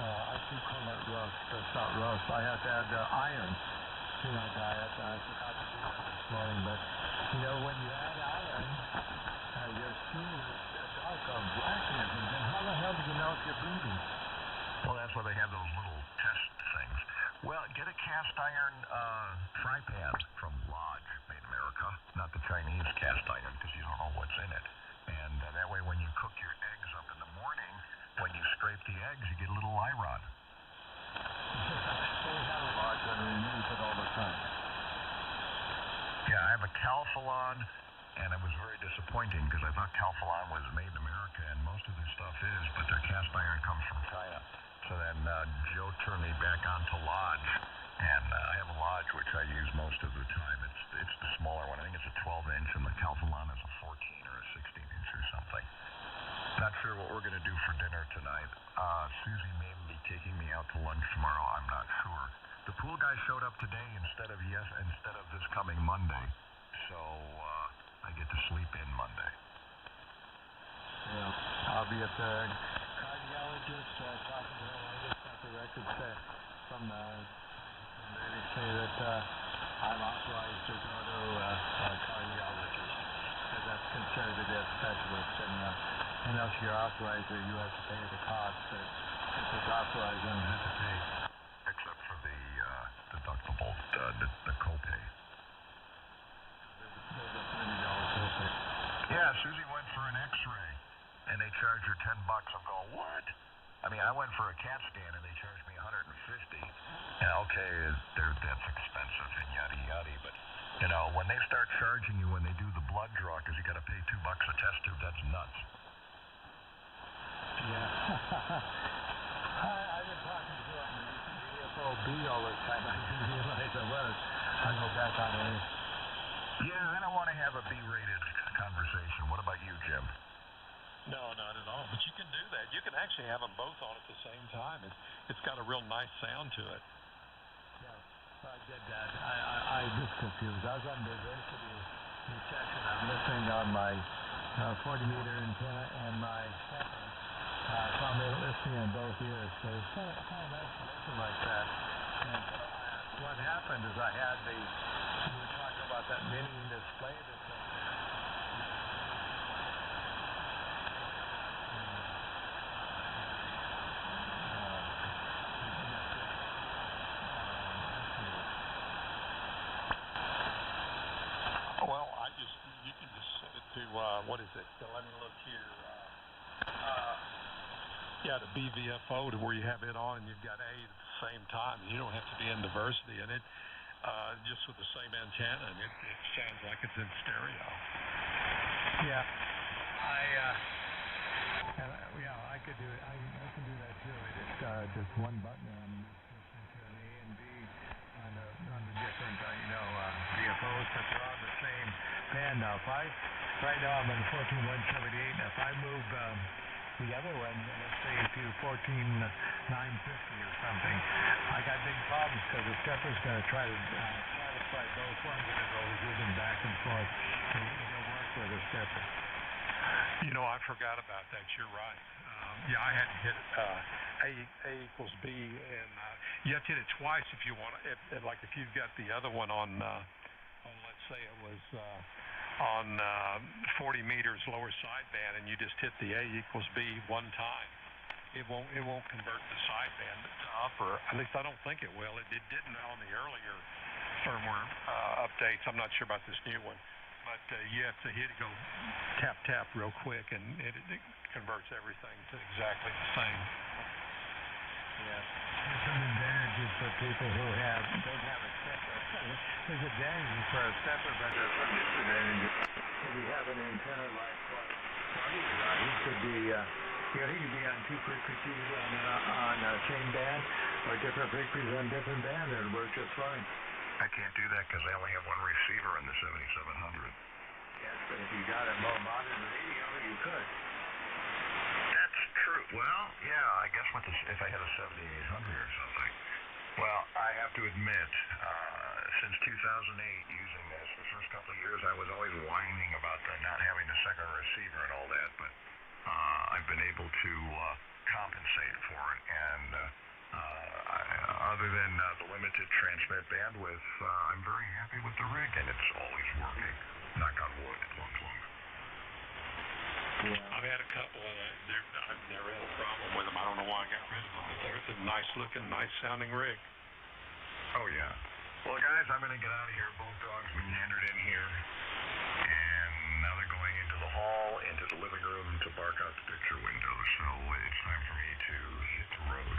I keep calling it roast, but it's not roast. I have to add iron to my diet. I forgot to do that this morning, but, when you add iron, your skin is dark or black, and then how the hell do you know if you're bleeding? Well, that's why they have those little test things. Well, get a cast iron fry pan from Lodge, made in America, not the Chinese cast iron, because you don't know what's in it. And that way, when you cook your eggs up in the morning, when you scrape the eggs, you get a little iron. We have a Lodge and we use it all the time. Yeah, I have a Calphalon, and it was very disappointing because I thought Calphalon was made in America, and most of their stuff is, but their cast iron comes from China. So then Joe turned me back onto Lodge, and I have a Lodge which I use most of the time. It's the smaller one. I think it's a 12-inch, and the Calphalon is a 14 or a 16-inch or something. Not sure what we're going to do for dinner tonight. Susie may be taking me out to lunch tomorrow. I'm not sure. The pool guy showed up today instead of this coming Monday, so I get to sleep in Monday. Yeah, I'll be at the cardiologist talking to her. I just got the record set from they say that I'm authorized to go to a cardiologist because that's considered a death specialist. And if you're authorized, you have to pay the cost. But if it's authorized, you don't have to pay. Except for the deductible, the copay. There's a $30 copay. Yeah, Susie went for an X-ray, and they charged her $10. I'm going, what? I mean, I went for a CAT scan, and they charged me $150. Yeah, okay, that's expensive and yada yada, but when they start charging you when they do the blood draw, because you got to pay $2 a test tube, that's nuts. Yeah. I've been talking to him the FOB all this time. I didn't realize I was. I'll go back on A. Yeah, I don't want to have a B-rated conversation. What about you, Jim? No, not at all. But you can do that. You can actually have them both on at the same time. It's got a real nice sound to it. Yeah, I did that. I was confused. I was on diversity reception. I'm listening on my 40-meter antenna and my stepper. So I'm listening on both ears. So it's kind of nice to listen like that. And what happened is I had we were talking about that mini display that's up there. Well, you can just set it to, what is it? So let me look here. The BVFO to where you have it on and you've got A at the same time. You don't have to be in diversity, and it just with the same antenna, and it sounds like it's in stereo. Yeah, I could do it. I can do that too. It's just one button and I'm listening to an A and B on the different VFOs, but they're on the same band now. Right now I'm on 14.178. Now if I move the other one, let's say to 14.950 or something, I got big problems because the stepper's going to try to satisfy both ones and it'll go zooming back and forth. It'll work with the stepper. I forgot about that. You're right. I hadn't hit it. A equals B, and you have to hit it twice if you want. If you've got the other one on let's say it was on 40 meters lower sideband, and you just hit the A equals B one time, it won't convert the sideband to upper. At least I don't think it will. It didn't on the earlier firmware updates. I'm not sure about this new one. But you have to hit it, go tap real quick, and it converts everything to exactly the same. Yeah. There's some advantages to for people who don't have a separate. There's advantages for a separate, but there's some disadvantages. If you have an antenna like what Marty's got, he could be, he could be on two frequencies on the same band, or different frequencies on different bands, and it works just fine. I can't do that because I only have one receiver in the 7700. Yes, but if you got a more modern radio, you could. That's true. Well, yeah, I guess if I had a 7800 or something. Well, I have to admit, since 2008, using this, the first couple of years, I was always whining about not having a second receiver and all that, but I've been able to compensate for it, and other than the limited transmit bandwidth, I'm very happy with the rig, and it's always working. Knock on wood, as long as longer. I've had a couple, and I've never had a problem with them. I don't know why I got rid of them, but they're a nice-looking, nice-sounding rig. Oh, yeah. Well, guys, I'm going to get out of here. Both dogs meandered in here, and now they're going into the hall, into the living room to bark out the picture window, so it's time for me to hit the road.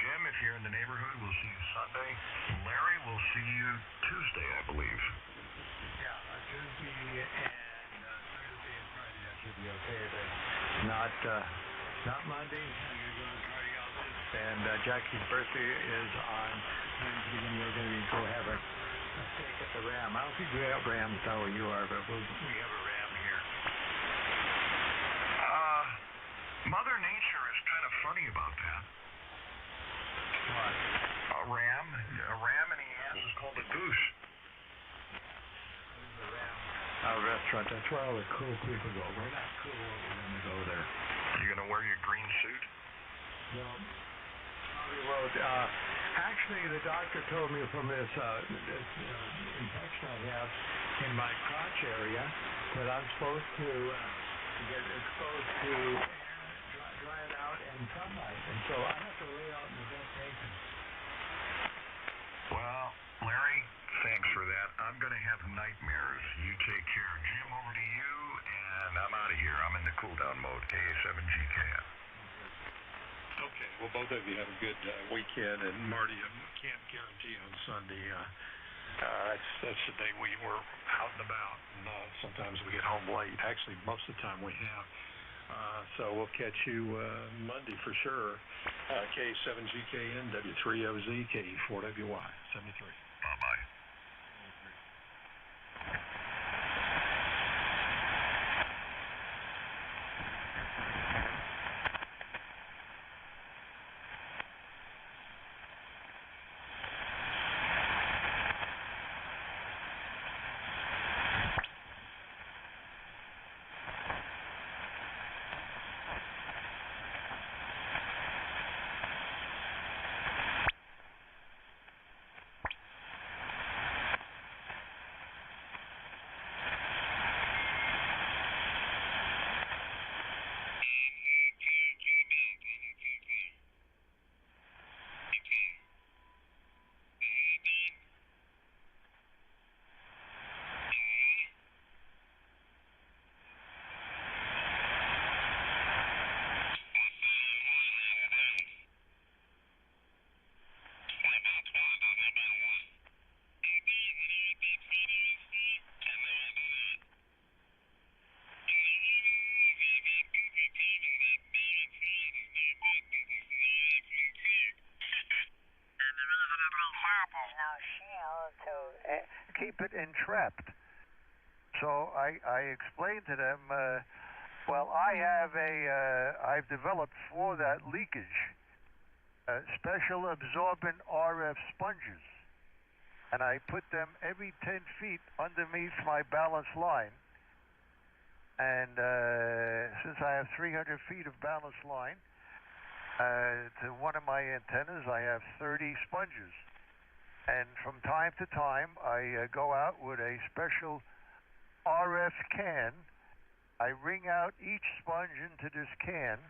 Jim, if you're in the neighborhood, we'll see you Sunday. Larry, we'll see you Tuesday, I believe. Yeah, Tuesday and Thursday and Friday, that should be okay, but not Monday. You're going to cardiologist, and Jackie's birthday is on Wednesday, and we're going to go have a steak at the Ram. I don't think we have Rams down where you are, but we have a Ram here. Mother Nature is kind of funny about that. What? A ram in the ass is called a goose. The Ram restaurant. That's where all the cool people go. We're not cool. We're going to go there. Are you going to wear your green suit? No. Well, actually, the doctor told me from this infection I have in my crotch area that I'm supposed to get exposed to air, dry it out, and sunlight. And so I have to lay out in the ventilation. Well, Larry, thanks for that. I'm going to have nightmares. You take care. Jim, over to you, and I'm out of here. I'm in the cool-down mode. KA7GKF. Okay, well, both of you have a good weekend, and Marty, I can't guarantee on Sunday. That's the day we're out and about, and sometimes we get home late. Actually, most of the time we have. So we'll catch you Monday for sure. K7GKN, W3OZ, KE4WY, 73. Bye-bye. Keep it entrapped. So I explained to them, I've developed for that leakage special absorbent RF sponges, and I put them every 10 feet underneath my balance line. And since I have 300 feet of balance line, to one of my antennas, I have 30 sponges. And from time to time, I go out with a special RF can. I wring out each sponge into this can,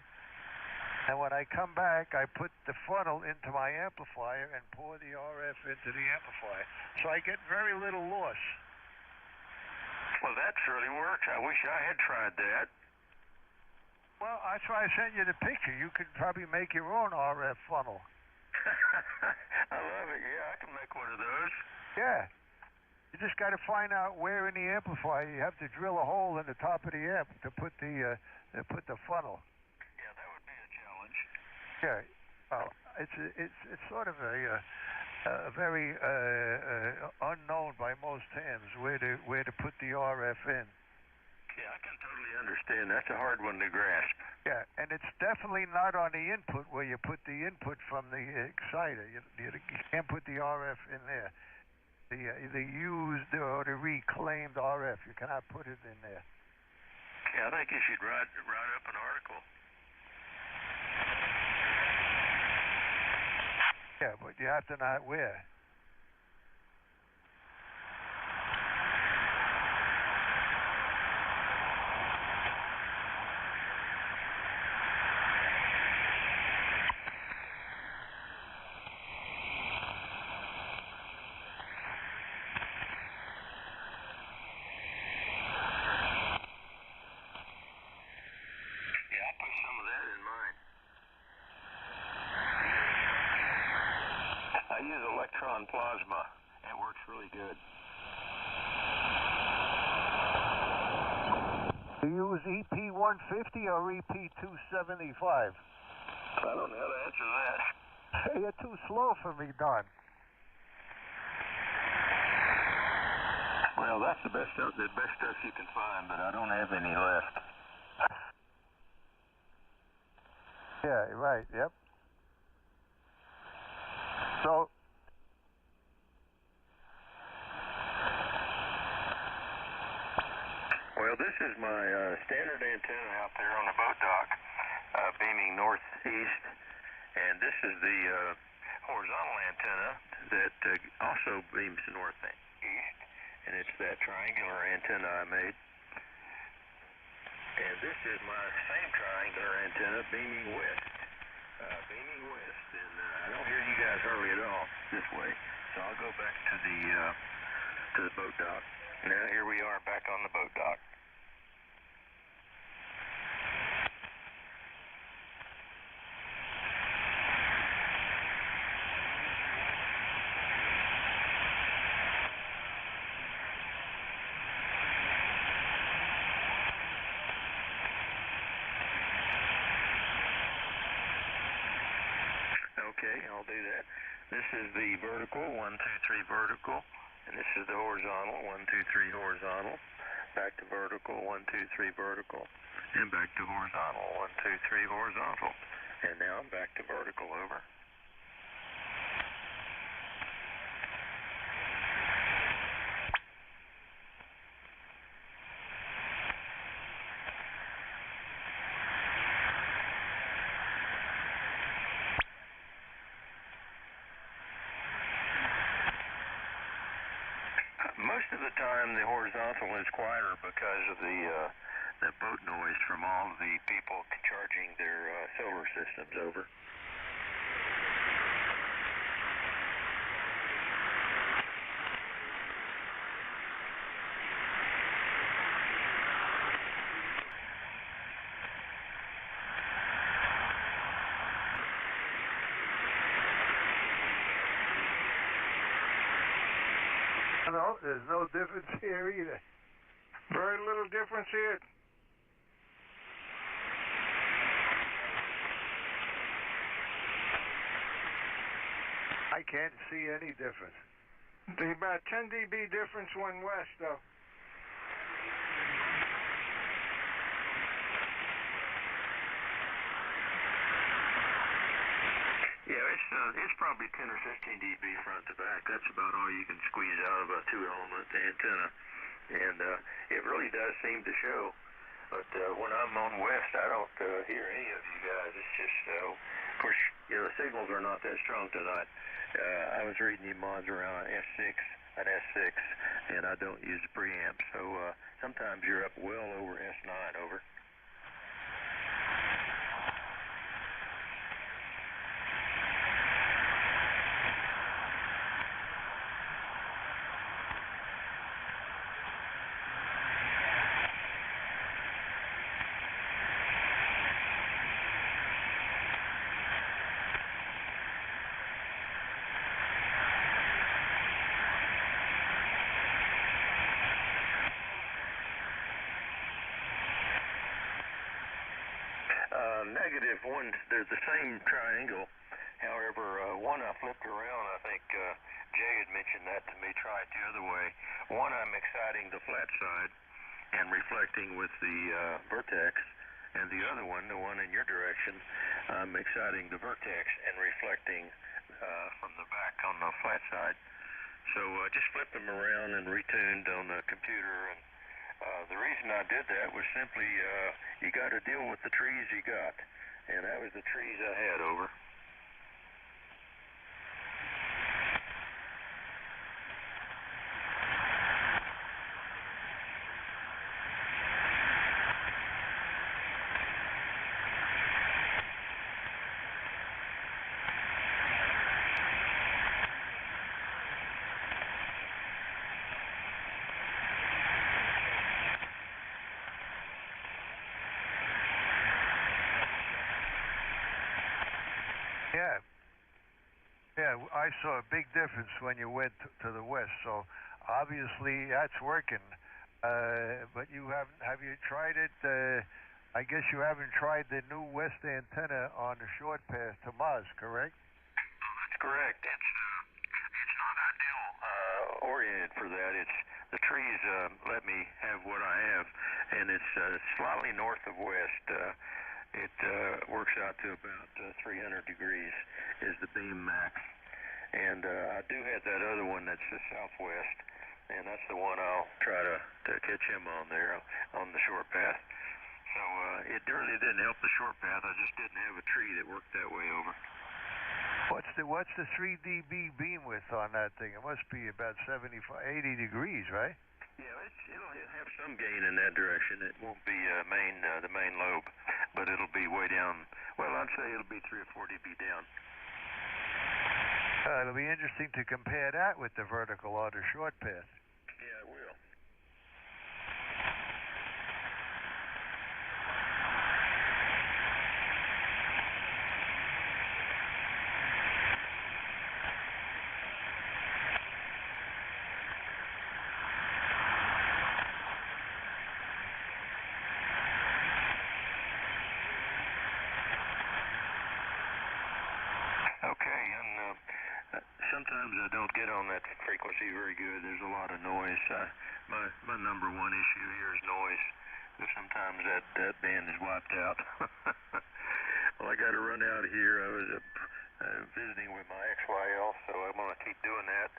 and when I come back, I put the funnel into my amplifier and pour the RF into the amplifier. So I get very little loss. Well, that surely works. I wish I had tried that. Well, that's why I sent you the picture. You could probably make your own RF funnel. I can make one of those. Yeah. You just got to find out where in the amplifier you have to drill a hole in the top of the amp to put the funnel. Yeah, that would be a challenge. Yeah. Well, it's sort of a very unknown by most hams where to put the RF in. Yeah, I can totally understand. That's a hard one to grasp. Yeah, and it's definitely not on the input where you put the input from the exciter. You can't put the RF in there. The used or the reclaimed RF, you cannot put it in there. Yeah, I think you should write up an article. Yeah, but you have to know where. I use electron plasma. It works really good. Do you use EP150 or EP275? I don't know how to answer that. You're too slow for me, Don. Well, that's the best stuff you can find, but I don't have any left. Yeah, right, yep. So, well, this is my standard antenna out there on the boat dock, beaming northeast, and this is the horizontal antenna that also beams northeast, and it's that triangular antenna I made. And this is my same triangular antenna beaming west. And I don't hear you guys hardly at all this way. So I'll go back to the boat dock. Now here we are back on the boat dock. Okay, I'll do that. This is the vertical, 1, 2, 3 vertical, and this is the horizontal, 1, 2, 3 horizontal, back to vertical, 1, 2, 3 vertical, and back to horizontal, 1, 2, 3 horizontal, and now I'm back to vertical, over. Most of the time, the horizontal is quieter because of the boat noise from all of the people charging their solar systems over. No, there's no difference here either. Very little difference here. I can't see any difference. There's about 10 dB difference one west, though. Yeah, it's probably 10 or 15 dB front to back. That's about all you can squeeze out of a two-element antenna, and it really does seem to show. But when I'm on west, I don't hear any of you guys. It's just, of course, the signals are not that strong tonight. I was reading the mods around S6, and I don't use the preamp, so sometimes you're up well over S9, over. negative. One, they're the same triangle. However, one I flipped around. I think Jay had mentioned that to me. Try it the other way. One, I'm exciting the flat side and reflecting with the vertex, and the other one, the one in your direction, I'm exciting the vertex and reflecting from the back on the flat side. So just flipped them around and retuned on the computer, and the reason I did that was simply you got to deal with the trees you got, and that was the trees I had over. Yeah, I saw a big difference when you went to the west, so obviously that's working. But you haven't, have you tried it? I guess you haven't tried the new west antenna on the short path to Mars, correct? That's correct. It's not ideal oriented for that. It's the trees let me have what I have, and it's slightly north of west. It works out to about 300 degrees is the beam max. And I do have that other one that's the southwest, and that's the one I'll try to catch him on there on the short path. So it really didn't help the short path. I just didn't have a tree that worked that way over. What's the 3 dB beam width on that thing? It must be about 75, 80 degrees, right? Yeah, it'll have some gain in that direction. It won't be the main lobe, but it'll be way down. Well, I'd say it'll be 3 or 4 dB down. It'll be interesting to compare that with the vertical on the short path. Yeah, it will. Sometimes I don't get on that frequency very good. There's a lot of noise. My number one issue here is noise. Sometimes that band is wiped out. Well, I got to run out here. I was visiting with my XYL, so I'm going to keep doing that.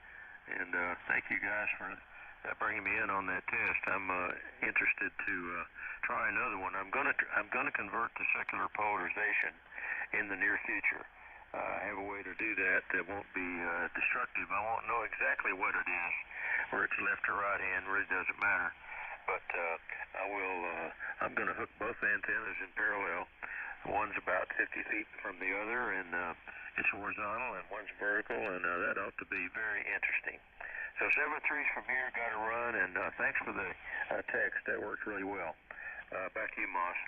And thank you guys for bringing me in on that test. I'm interested to try another one. I'm going to convert to secular polarization in the near future. I have a way to do that won't be destructive. I won't know exactly what it is, where it's left or right hand, really doesn't matter. But I will. I'm going to hook both antennas in parallel. One's about 50 feet from the other, and it's horizontal, and one's vertical, and that ought to be very interesting. So 7-3s from here, got to run, and thanks for the text. That worked really well. Back to you, Moss.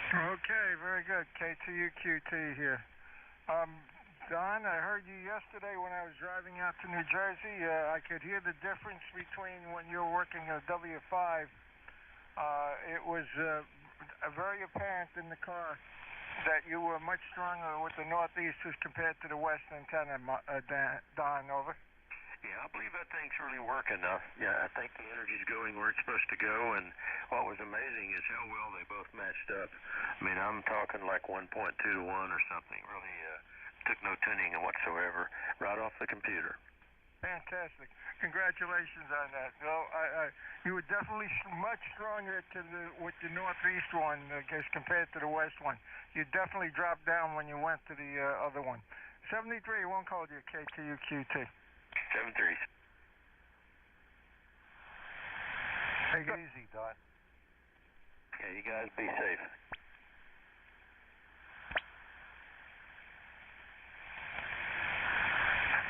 Okay, very good. KTUQT here. Don, I heard you yesterday when I was driving out to New Jersey. I could hear the difference between when you were working a W5. It was very apparent in the car that you were much stronger with the northeast as compared to the west antenna, Don, over. Yeah, I believe that thing's really working. Yeah, I think the energy's going where it's supposed to go, and what was amazing is how well they both matched up. I mean, I'm talking like 1.2 to 1 or something. Really took no tuning whatsoever, right off the computer. Fantastic. Congratulations on that. Well, you were definitely much stronger with the northeast one as compared to the west one. You definitely dropped down when you went to the other one. 73, won't call you KTUQT. 7-3. Take it easy, Don. Okay, you guys be safe.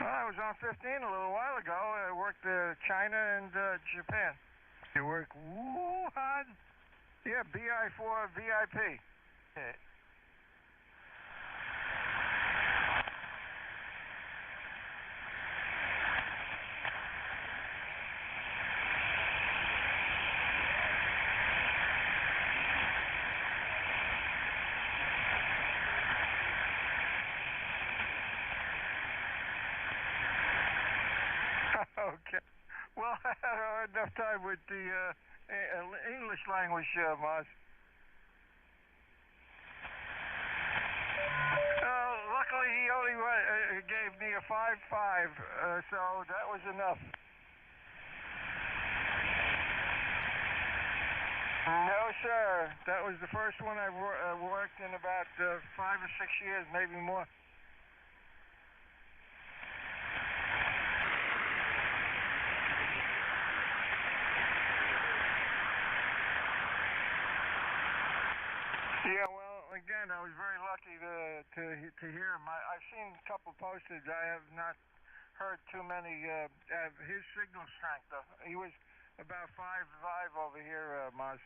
Well, I was on 15 a little while ago. I worked China and Japan. You work Wuhan? Yeah, BI4 VIP. Okay. Okay. Well, I had enough time with the English language, Maz. Luckily, he only gave me a 5.5, so that was enough. No, sir. That was the first one I worked in about 5 or 6 years, maybe more. Yeah, well, again, I was very lucky to hear him. I've seen a couple postage. I have not heard too many. His signal strength, though. He was about 5.5 over here, Maz.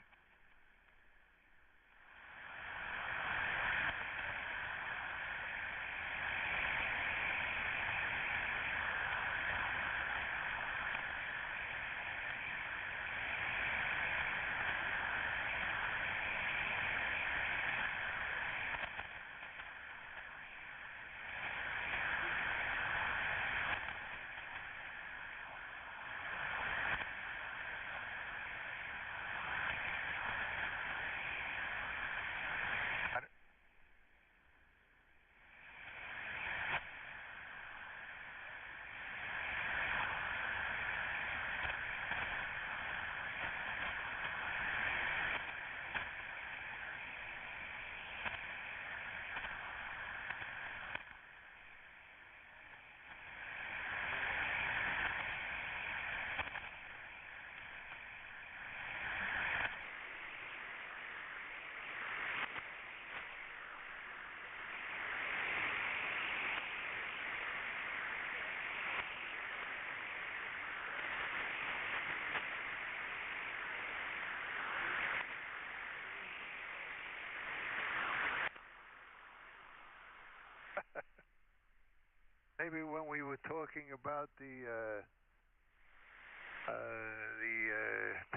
Maybe when we were talking about the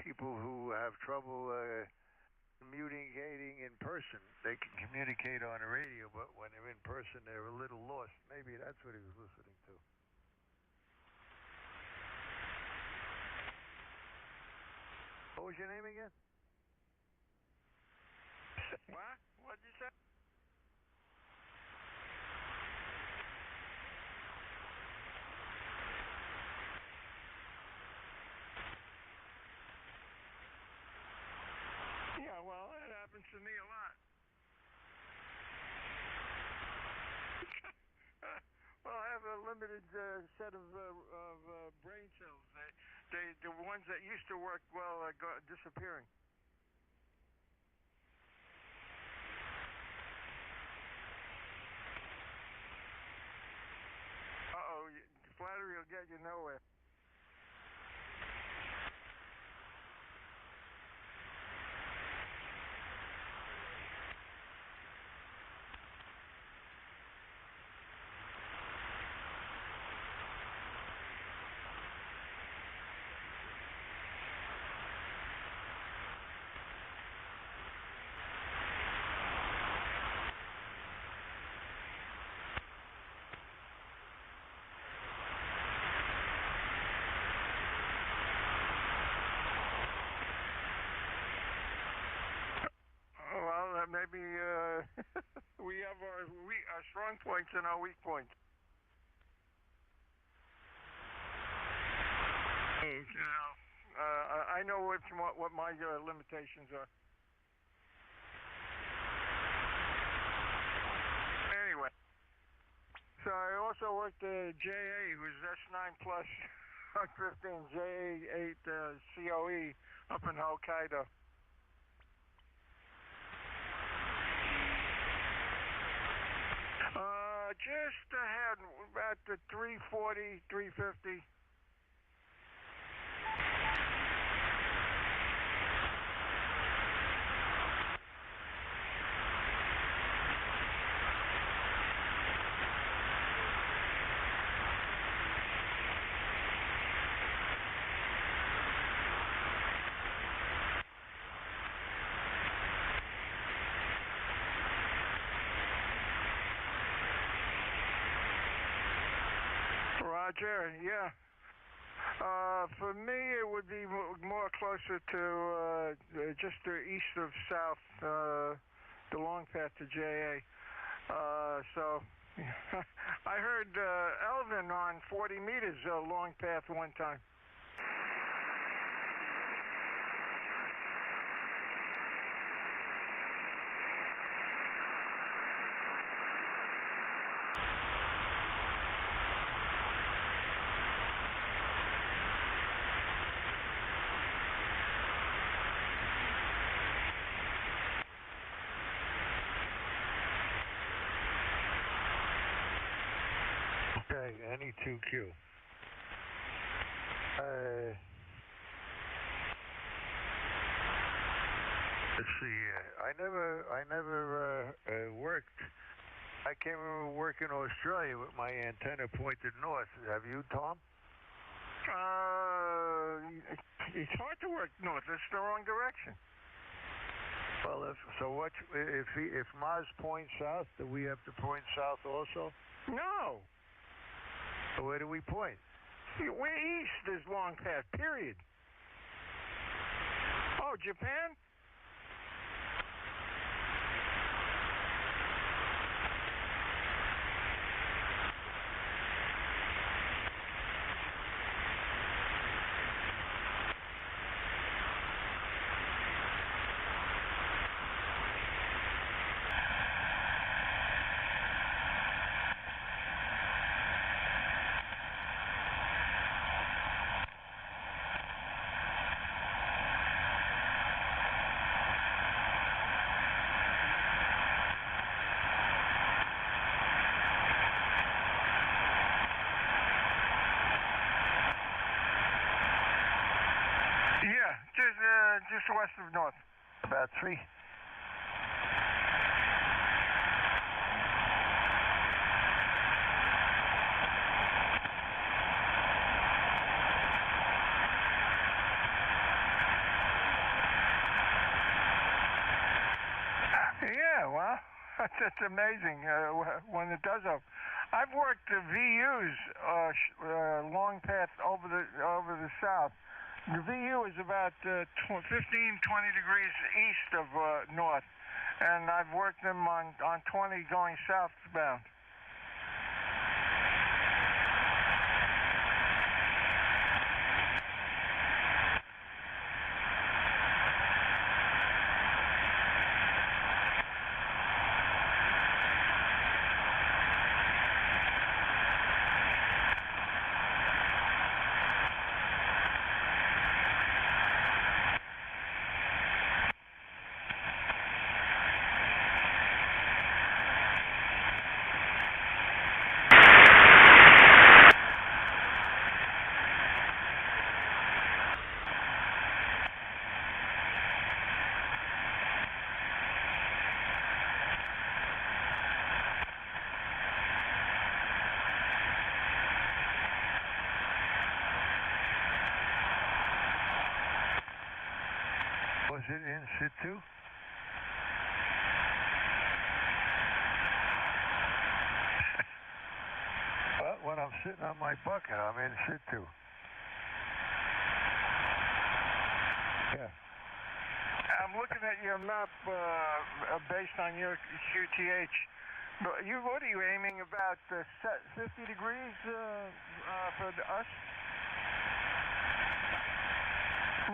people who have trouble communicating in person, they can communicate on the radio, but when they're in person, they're a little lost. Maybe that's what he was listening to. What was your name again? What? What'd you say? Yeah, well, it happens to me a lot. Well, I have a limited set of brain cells. The ones that used to work well are disappearing. Uh-oh, flattery will get you nowhere. Maybe we have our strong points and our weak points. You know, I know what my limitations are. Anyway, so I also worked JA, who's S9 Plus Mark 15 J8 COE up in Hokkaido. Just ahead, about the 340, 350. Roger, yeah. For me, it would be more closer to just east of south, the long path to JA. So I heard Elvin on 40 meters long path one time. Okay, any 2Q. Let's see. I never worked. I came over work in Australia with my antenna pointed north. Have you, Tom? It's hard to work north. It's the wrong direction. Well, if Mars points south, do we have to point south also? No. So where do we point? We're east is long path, period. Oh, Japan? Yeah, just west of north. About 3. Yeah, well, that's amazing when it does open. I've worked the VUs long path over the south. The VU is about 15, 20 degrees east of north, and I've worked them on 20 going southbound. Was it in situ? Well, when I'm sitting on my bucket, I'm in situ. Yeah. I'm looking at your map based on your QTH. But what are you aiming about 50 degrees for us?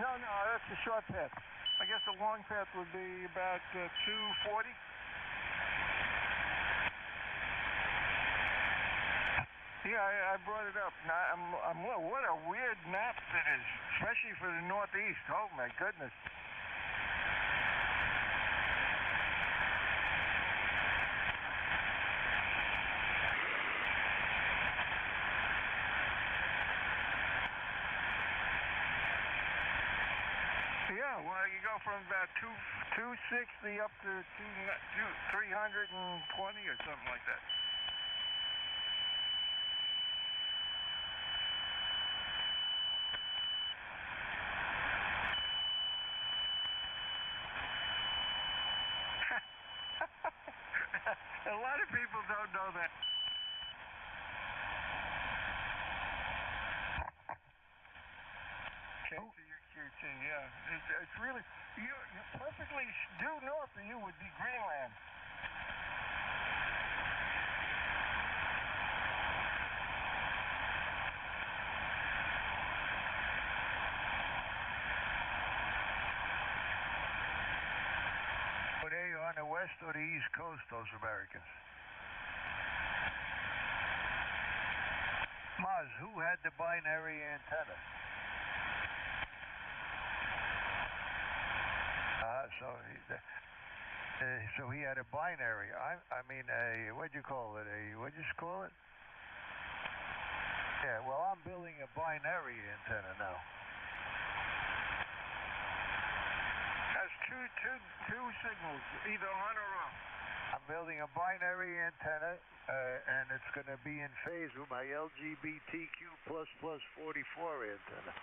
No, that's a short path. I guess the long path would be about 240. Yeah, I brought it up. Now, what a weird map it is, especially for the Northeast. Oh, my goodness. Yeah, well, you go from about 260 up to 320 or something like that. A lot of people don't know that. KTUQT, yeah. It's really, you're perfectly due north of you would be Greenland. Were they on the west or the east coast, those Americans? Maz, who had the binary antenna? So he had a binary. I mean, what'd you call it? What'd you call it? Yeah, well, I'm building a binary antenna now. Has two signals, either on or off. I'm building a binary antenna, and it's going to be in phase with my LGBTQ++ 44 antenna.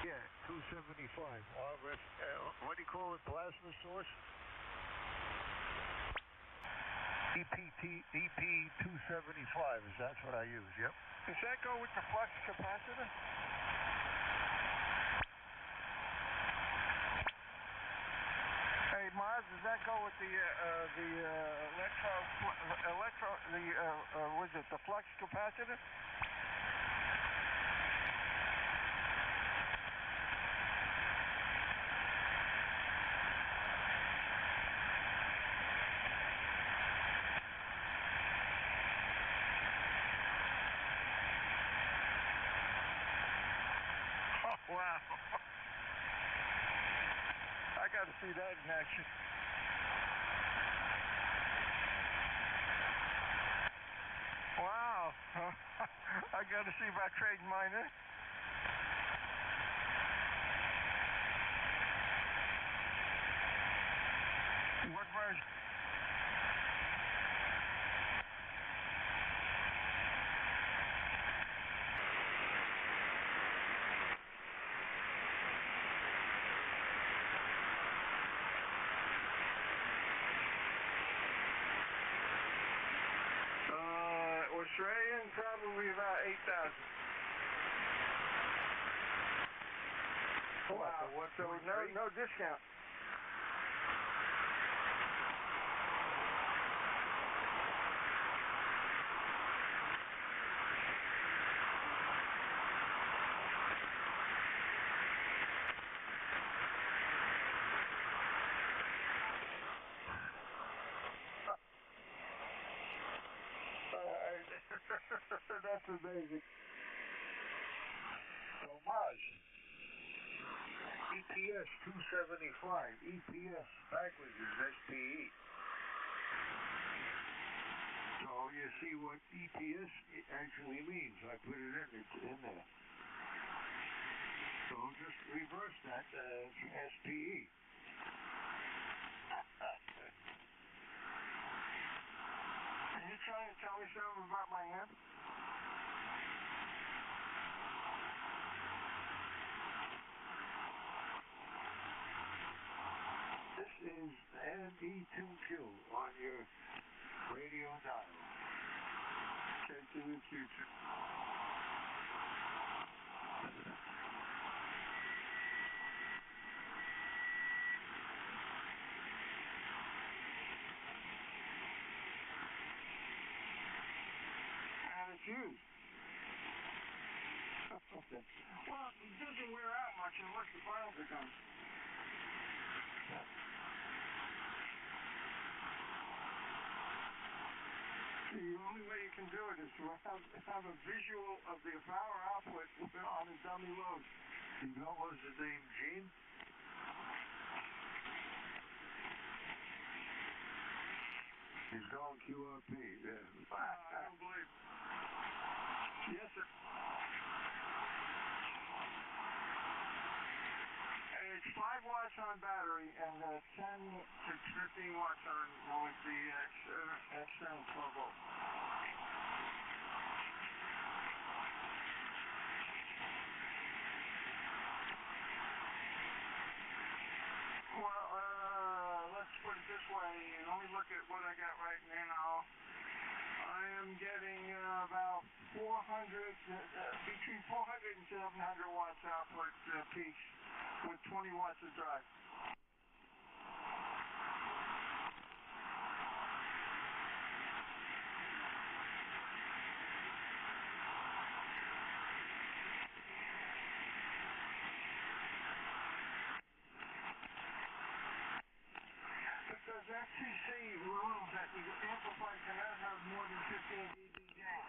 Yeah, 275. What do you call it? Plasma source? EP275 that's what I use. Yep. Does that go with the flux capacitor? Hey, Mars, does that go with the was it the flux capacitor? Wow. I got to see that in action. Wow. I got to see about trading mine in. What version? Australian, probably about 8,000. Wow. So no discount. That's amazing. So Mars, EPS 275. EPS backwards is SPE. So you see what EPS actually means. I put it in. It's in there. So just reverse that SPE. Are you trying to tell me something about my amp? This is NE2Q on your radio dial. KQQT. And it's used. Okay. Well, it doesn't wear out much unless the files are done. The only way you can do it is to have a visual of the power output on a dummy load. You know what was his name, Gene? He's going QRP, yeah. I don't believe. Yes, sir. It's 5 watts on battery and 10 to 15 watts on with the external 12 volt. Well, let's put it this way. Let me look at what I got right now. I am getting about 400, between 400 and 700 watts output peaks with 20 watts of drive. Because FCC rules that the amplifier cannot have more than 15 dB gain.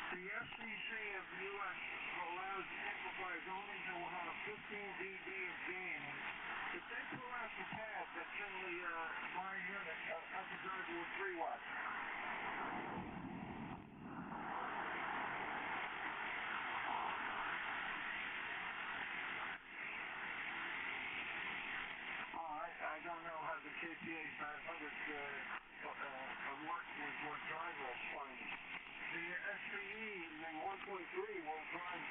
The FCC of the U.S. allows amplifiers only to have 15 dB of gain. If they pull out the pad that's in my unit, I can drive with 3 watts. I don't know how the KPA 500 works with what drive will find. The SCE, the 1.3 will drive,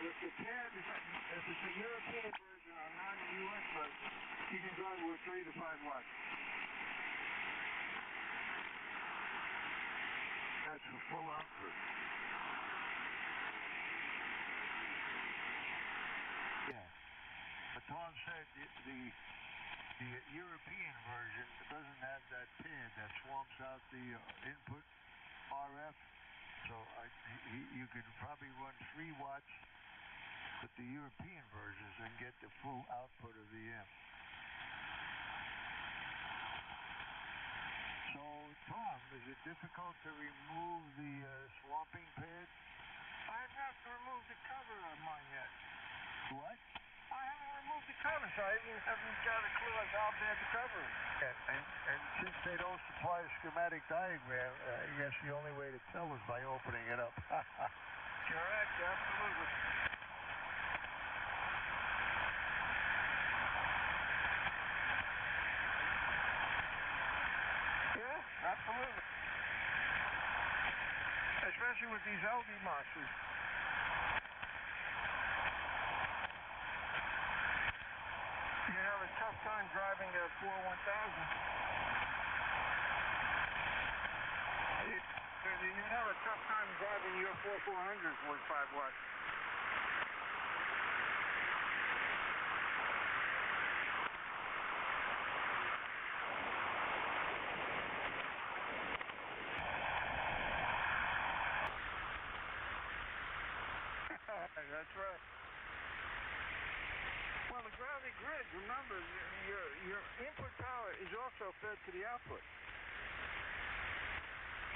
if the pad is, if it's a European version or not a US version, you can drive with 3 to 5 watts. That's for full output. Yeah. But Tom said the European version doesn't have that pad that swamps out the input RF. So you could probably run 3 watts with the European versions and get the full output of the amp. So, Tom, is it difficult to remove the swamping pad? I have to remove the cover on mine yet. What? I haven't removed the cover, so I haven't got a clue as how bad the cover is. And since they don't supply a schematic diagram, I guess the only way to tell is by opening it up. Correct, absolutely. Yeah, absolutely. Especially with these LD monsters. You have a tough time driving a 41000. You have a tough time driving your 4400s with 5 watts. That's right. Well, the gravity grid, remember, your input power is also fed to the output.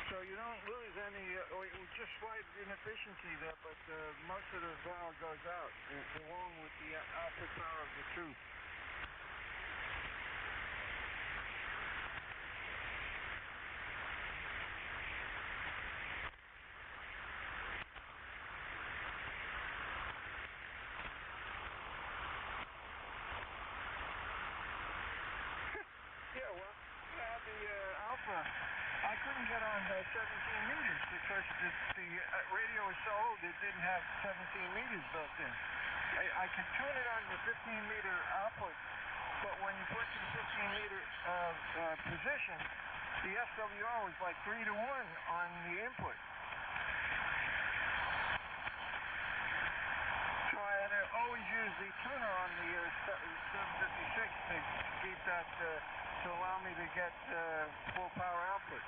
So you don't lose any, or just slight inefficiency there, but most of the power goes out along with the output power of the tube. Yeah, well, the Alpha, I couldn't get on 17 meters because the radio was so old it didn't have 17 meters built in. I could tune it on the 15-meter output, but when you put to the 15-meter position, the SWR was like 3 to 1 on the input. So I had to always use the tuner on the 756 to keep that, to allow me to get full power output.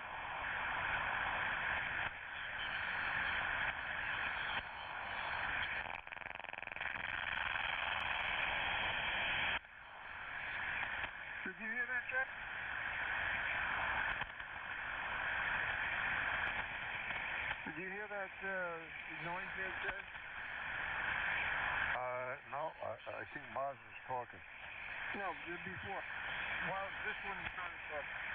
Did you hear that, Jeff? Did you hear that noise there, Jay? No, I think Mars was talking. No, before. Well, this one started talking.